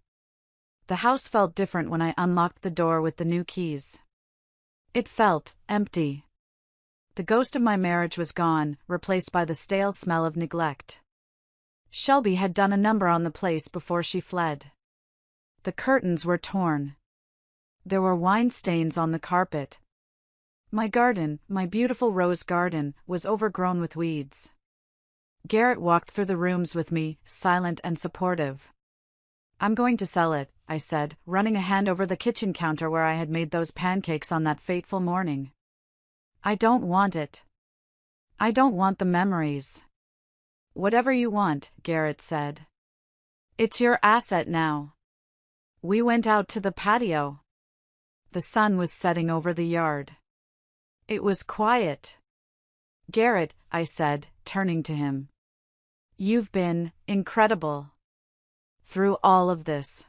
The house felt different when I unlocked the door with the new keys. It felt empty. The ghost of my marriage was gone, replaced by the stale smell of neglect. Shelby had done a number on the place before she fled. The curtains were torn. There were wine stains on the carpet. My garden, my beautiful rose garden, was overgrown with weeds. Garrett walked through the rooms with me, silent and supportive. I'm going to sell it, I said, running a hand over the kitchen counter where I had made those pancakes on that fateful morning. I don't want it. I don't want the memories. Whatever you want, Garrett said. It's your asset now. We went out to the patio. The sun was setting over the yard. It was quiet. Garrett, I said, turning to him. You've been incredible. Through all of this.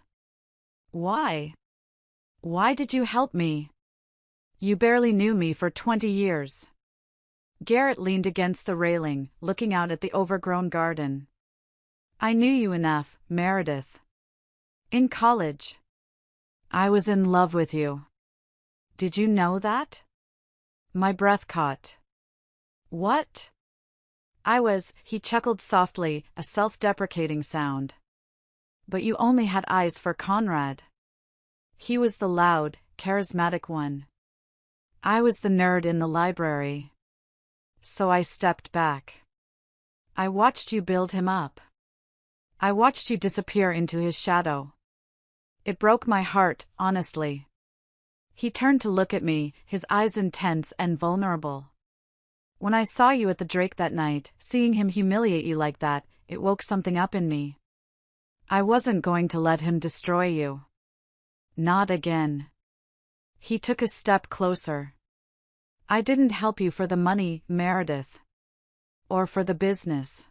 Why? Why did you help me? You barely knew me for 20 years. Garrett leaned against the railing, looking out at the overgrown garden. I knew you enough, Meredith. In college. I was in love with you. Did you know that? My breath caught. What? He chuckled softly, a self-deprecating sound. But you only had eyes for Conrad. He was the loud, charismatic one. I was the nerd in the library. So I stepped back. I watched you build him up. I watched you disappear into his shadow. It broke my heart, honestly. He turned to look at me, his eyes intense and vulnerable. When I saw you at the Drake that night, seeing him humiliate you like that, it woke something up in me. I wasn't going to let him destroy you. Not again. He took a step closer. I didn't help you for the money, Meredith. Or for the business.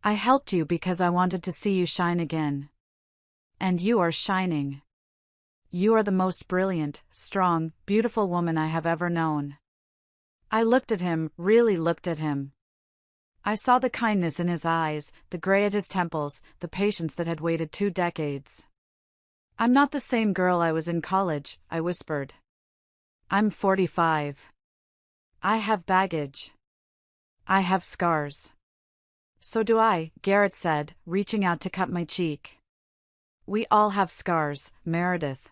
I helped you because I wanted to see you shine again. And you are shining. You are the most brilliant, strong, beautiful woman I have ever known. I looked at him, really looked at him. I saw the kindness in his eyes, the gray at his temples, the patience that had waited 2 decades. I'm not the same girl I was in college, I whispered. I'm 45. I have baggage. I have scars. So do I, Garrett said, reaching out to cut my cheek. We all have scars, Meredith.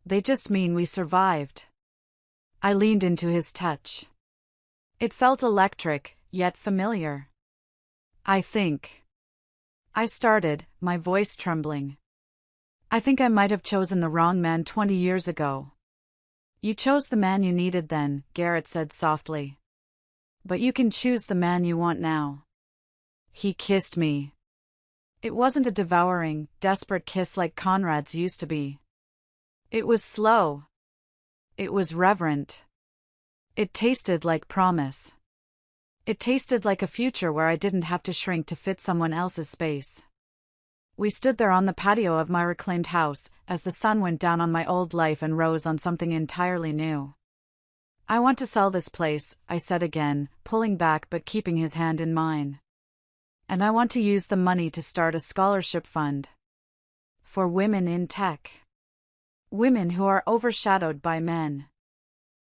They just mean we survived. I leaned into his touch. It felt electric, yet familiar. I think I started, my voice trembling. I think I might have chosen the wrong man 20 years ago. You chose the man you needed then, Garrett said softly. But you can choose the man you want now. He kissed me. It wasn't a devouring, desperate kiss like Conrad's used to be. It was slow. It was reverent. It tasted like promise. It tasted like a future where I didn't have to shrink to fit someone else's space. We stood there on the patio of my reclaimed house, as the sun went down on my old life and rose on something entirely new. I want to sell this place, I said again, pulling back but keeping his hand in mine. And I want to use the money to start a scholarship fund. For women in tech. Women who are overshadowed by men.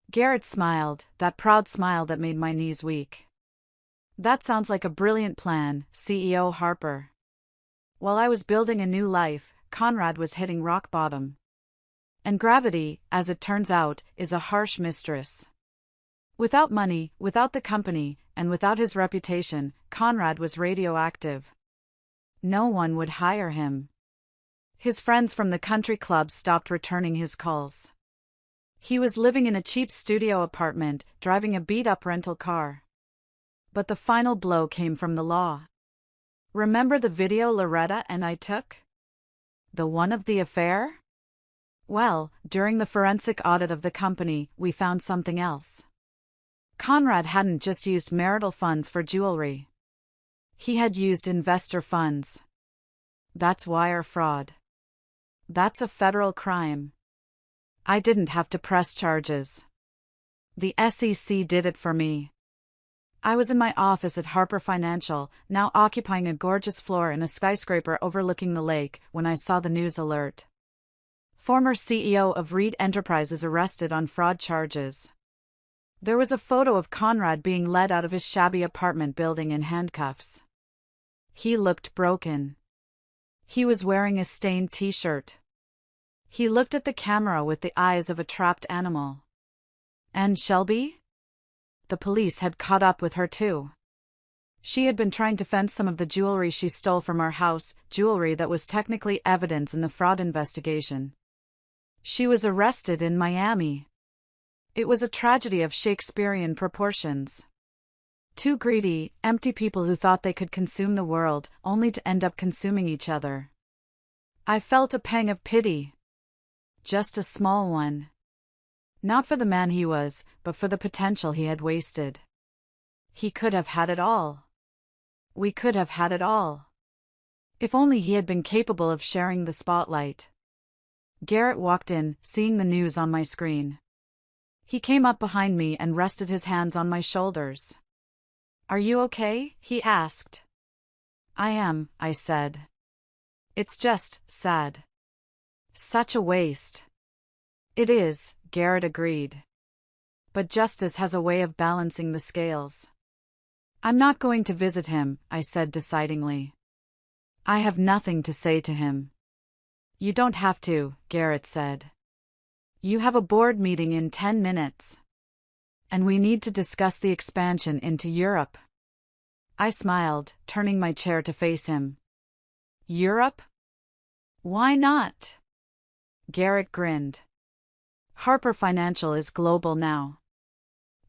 Garrett smiled, that proud smile that made my knees weak. That sounds like a brilliant plan, CEO Harper. While I was building a new life, Conrad was hitting rock bottom. And gravity, as it turns out, is a harsh mistress. Without money, without the company, and without his reputation, Conrad was radioactive. No one would hire him. His friends from the country club stopped returning his calls. He was living in a cheap studio apartment, driving a beat-up rental car. But the final blow came from the law. Remember the video Loretta and I took? The one of the affair? Well, during the forensic audit of the company, we found something else. Conrad hadn't just used marital funds for jewelry. He had used investor funds. That's wire fraud. That's a federal crime. I didn't have to press charges. The SEC did it for me. I was in my office at Harper Financial, now occupying a gorgeous floor in a skyscraper overlooking the lake, when I saw the news alert. Former CEO of Reed Enterprises arrested on fraud charges. There was a photo of Conrad being led out of his shabby apartment building in handcuffs. He looked broken. He was wearing a stained t-shirt. He looked at the camera with the eyes of a trapped animal. And Shelby? The police had caught up with her too. She had been trying to fence some of the jewelry she stole from our house, jewelry that was technically evidence in the fraud investigation. She was arrested in Miami. It was a tragedy of Shakespearean proportions. Two greedy, empty people who thought they could consume the world, only to end up consuming each other. I felt a pang of pity. Just a small one. Not for the man he was, but for the potential he had wasted. He could have had it all. We could have had it all. If only he had been capable of sharing the spotlight. Garrett walked in, seeing the news on my screen. He came up behind me and rested his hands on my shoulders. "Are you okay?" he asked. "I am," I said. "It's just sad. Such a waste." "It is," Garrett agreed. "But justice has a way of balancing the scales." "I'm not going to visit him," I said decidingly. "I have nothing to say to him." "You don't have to," Garrett said. "You have a board meeting in 10 minutes. And we need to discuss the expansion into Europe." I smiled, turning my chair to face him. "Europe? Why not?" Garrett grinned. "Harper Financial is global now.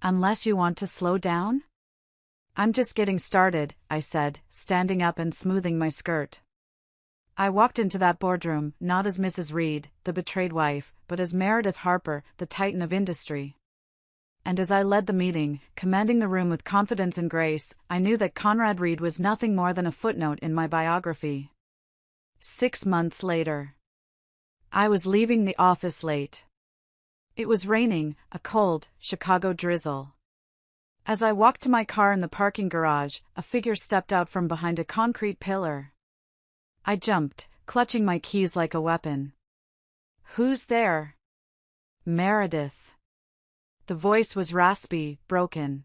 Unless you want to slow down?" "I'm just getting started," I said, standing up and smoothing my skirt. I walked into that boardroom, not as Mrs. Reed, the betrayed wife, but as Meredith Harper, the titan of industry. And as I led the meeting, commanding the room with confidence and grace, I knew that Conrad Reed was nothing more than a footnote in my biography. 6 months later. I was leaving the office late. It was raining, a cold, Chicago drizzle. As I walked to my car in the parking garage, a figure stepped out from behind a concrete pillar. I jumped, clutching my keys like a weapon. "Who's there?" "Meredith." The voice was raspy, broken.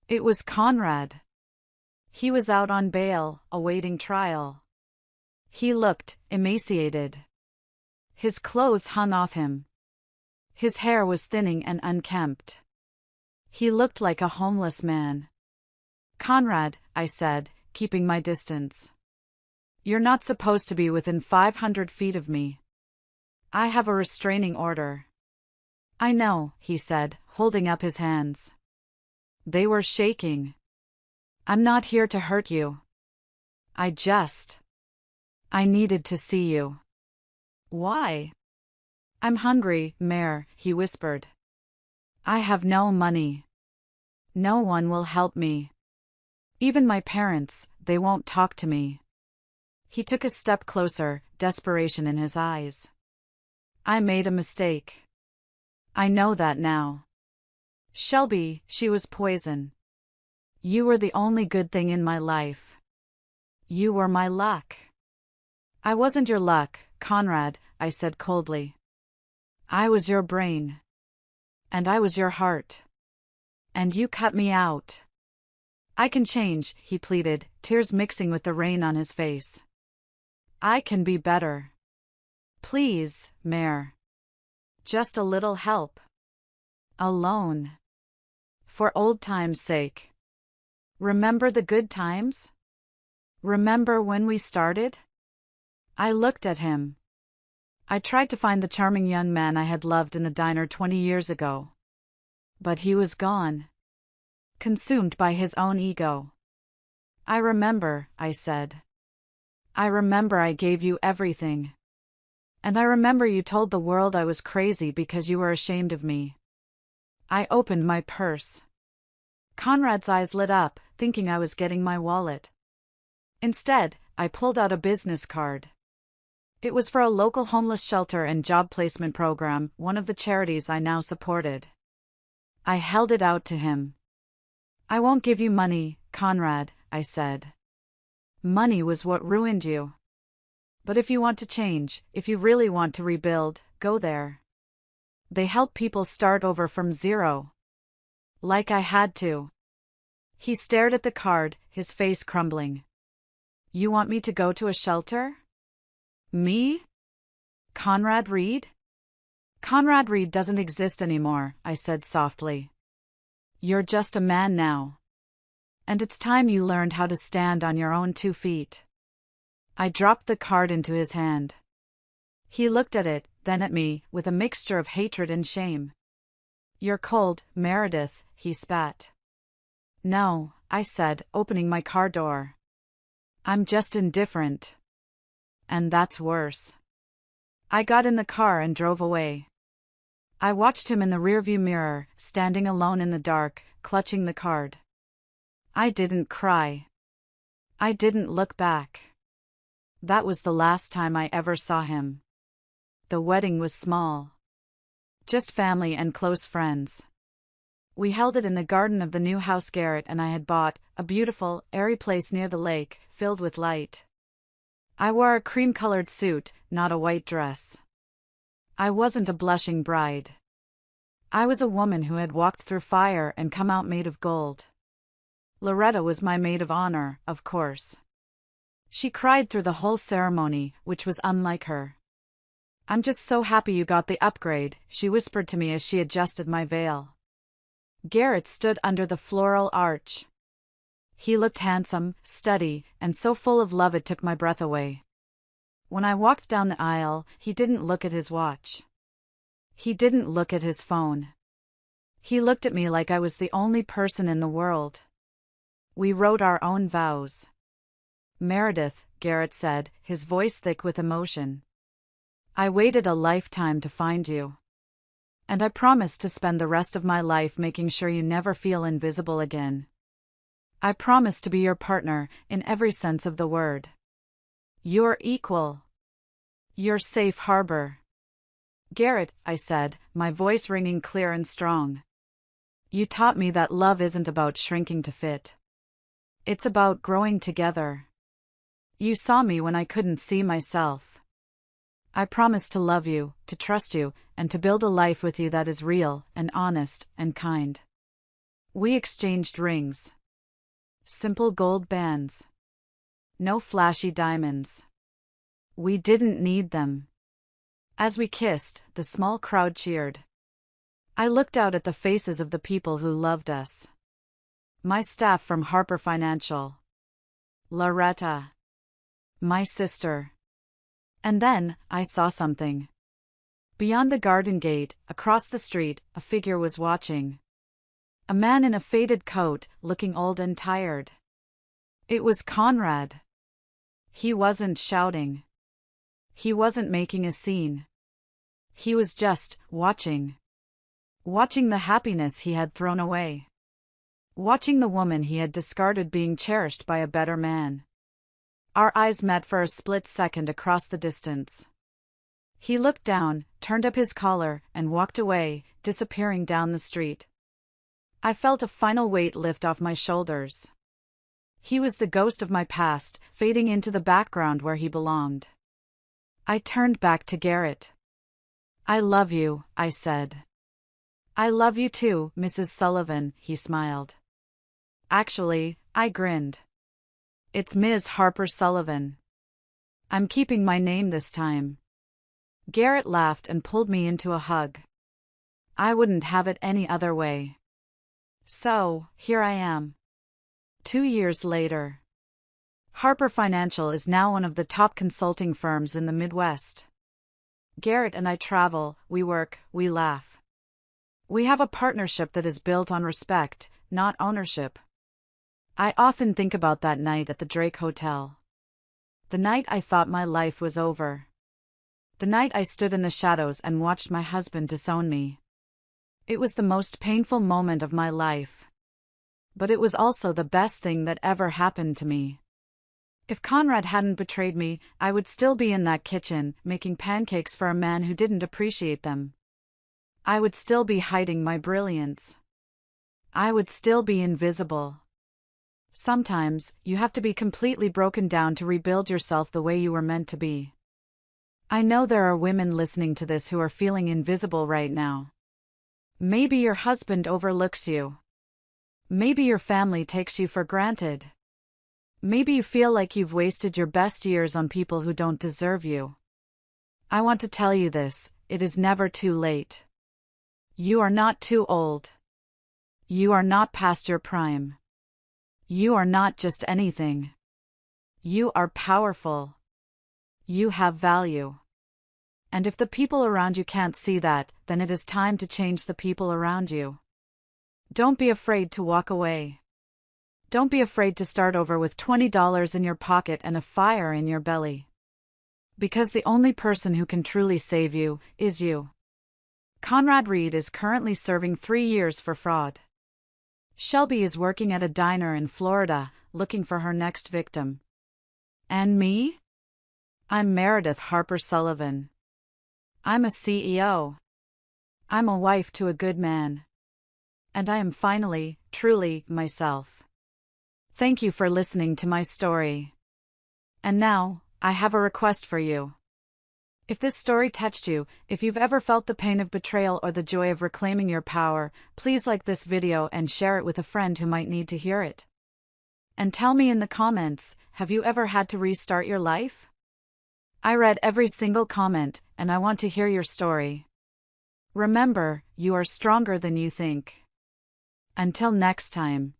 It was Conrad. He was out on bail, awaiting trial. He looked emaciated. His clothes hung off him. His hair was thinning and unkempt. He looked like a homeless man. "Conrad," I said, keeping my distance. You're not supposed to be within 500 feet of me. I have a restraining order. I know, he said, holding up his hands. They were shaking. I'm not here to hurt you. I needed to see you. Why? I'm hungry, Mayor, he whispered. I have no money. No one will help me. Even my parents, they won't talk to me. He took a step closer, desperation in his eyes. I made a mistake. I know that now. Shelby, she was poison. You were the only good thing in my life. You were my luck. I wasn't your luck, Conrad, I said coldly. I was your brain. And I was your heart. And you cut me out. I can change, he pleaded, tears mixing with the rain on his face. I can be better. Please, Mayor. Just a little help. Alone. For old time's sake. Remember the good times? Remember when we started? I looked at him. I tried to find the charming young man I had loved in the diner 20 years ago. But he was gone. Consumed by his own ego. I remember, I said. I remember I gave you everything. And I remember you told the world I was crazy because you were ashamed of me. I opened my purse. Conrad's eyes lit up, thinking I was getting my wallet. Instead, I pulled out a business card. It was for a local homeless shelter and job placement program, one of the charities I now supported. I held it out to him. I won't give you money, Conrad, I said. Money was what ruined you. But if you want to change, if you really want to rebuild, go there. They help people start over from zero. Like I had to. He stared at the card, his face crumbling. You want me to go to a shelter? Me? Conrad Reed? Conrad Reed doesn't exist anymore, I said softly. You're just a man now. And it's time you learned how to stand on your own 2 feet. I dropped the card into his hand. He looked at it, then at me, with a mixture of hatred and shame. You're cold, Meredith, he spat. No, I said, opening my car door. I'm just indifferent. And that's worse. I got in the car and drove away. I watched him in the rearview mirror, standing alone in the dark, clutching the card. I didn't cry. I didn't look back. That was the last time I ever saw him. The wedding was small. Just family and close friends. We held it in the garden of the new house Garrett and I had bought, a beautiful, airy place near the lake, filled with light. I wore a cream-colored suit, not a white dress. I wasn't a blushing bride. I was a woman who had walked through fire and come out made of gold. Loretta was my maid of honor, of course. She cried through the whole ceremony, which was unlike her. I'm just so happy you got the upgrade, she whispered to me as she adjusted my veil. Garrett stood under the floral arch. He looked handsome, steady, and so full of love it took my breath away. When I walked down the aisle, he didn't look at his watch. He didn't look at his phone. He looked at me like I was the only person in the world. We wrote our own vows. Meredith, Garrett said, his voice thick with emotion. I waited a lifetime to find you. And I promised to spend the rest of my life making sure you never feel invisible again. I promise to be your partner, in every sense of the word. Your equal. Your safe harbor. Garrett, I said, my voice ringing clear and strong. You taught me that love isn't about shrinking to fit. It's about growing together. You saw me when I couldn't see myself. I promise to love you, to trust you, and to build a life with you that is real, and honest, and kind. We exchanged rings. Simple gold bands. No flashy diamonds. We didn't need them. As we kissed, the small crowd cheered. I looked out at the faces of the people who loved us. My staff from Harper Financial. Loretta. My sister. And then, I saw something. Beyond the garden gate, across the street, a figure was watching. A man in a faded coat, looking old and tired. It was Conrad. He wasn't shouting. He wasn't making a scene. He was just watching. Watching the happiness he had thrown away. Watching the woman he had discarded being cherished by a better man. Our eyes met for a split second across the distance. He looked down, turned up his collar, and walked away, disappearing down the street. I felt a final weight lift off my shoulders. He was the ghost of my past, fading into the background where he belonged. I turned back to Garrett. "I love you," I said. "I love you too, Mrs. Sullivan," he smiled. "Actually," I grinned. "It's Ms. Harper Sullivan. I'm keeping my name this time." Garrett laughed and pulled me into a hug. I wouldn't have it any other way. So, here I am. 2 years later. Harper Financial is now one of the top consulting firms in the Midwest. Garrett and I travel, we work, we laugh. We have a partnership that is built on respect, not ownership. I often think about that night at the Drake Hotel. The night I thought my life was over. The night I stood in the shadows and watched my husband disown me. It was the most painful moment of my life. But it was also the best thing that ever happened to me. If Conrad hadn't betrayed me, I would still be in that kitchen, making pancakes for a man who didn't appreciate them. I would still be hiding my brilliance. I would still be invisible. Sometimes, you have to be completely broken down to rebuild yourself the way you were meant to be. I know there are women listening to this who are feeling invisible right now. Maybe your husband overlooks you. Maybe your family takes you for granted. Maybe you feel like you've wasted your best years on people who don't deserve you. I want to tell you this, it is never too late. You are not too old. You are not past your prime. You are not just anything. You are powerful. You have value. And if the people around you can't see that, then it is time to change the people around you. Don't be afraid to walk away. Don't be afraid to start over with $20 in your pocket and a fire in your belly. Because the only person who can truly save you is you. Conrad Reed is currently serving 3 years for fraud. Shelby is working at a diner in Florida, looking for her next victim. And me? I'm Meredith Harper Sullivan. I'm a CEO. I'm a wife to a good man. And I am finally, truly, myself. Thank you for listening to my story. And now, I have a request for you. If this story touched you, if you've ever felt the pain of betrayal or the joy of reclaiming your power, please like this video and share it with a friend who might need to hear it. And tell me in the comments, have you ever had to restart your life? I read every single comment, and I want to hear your story. Remember, you are stronger than you think. Until next time.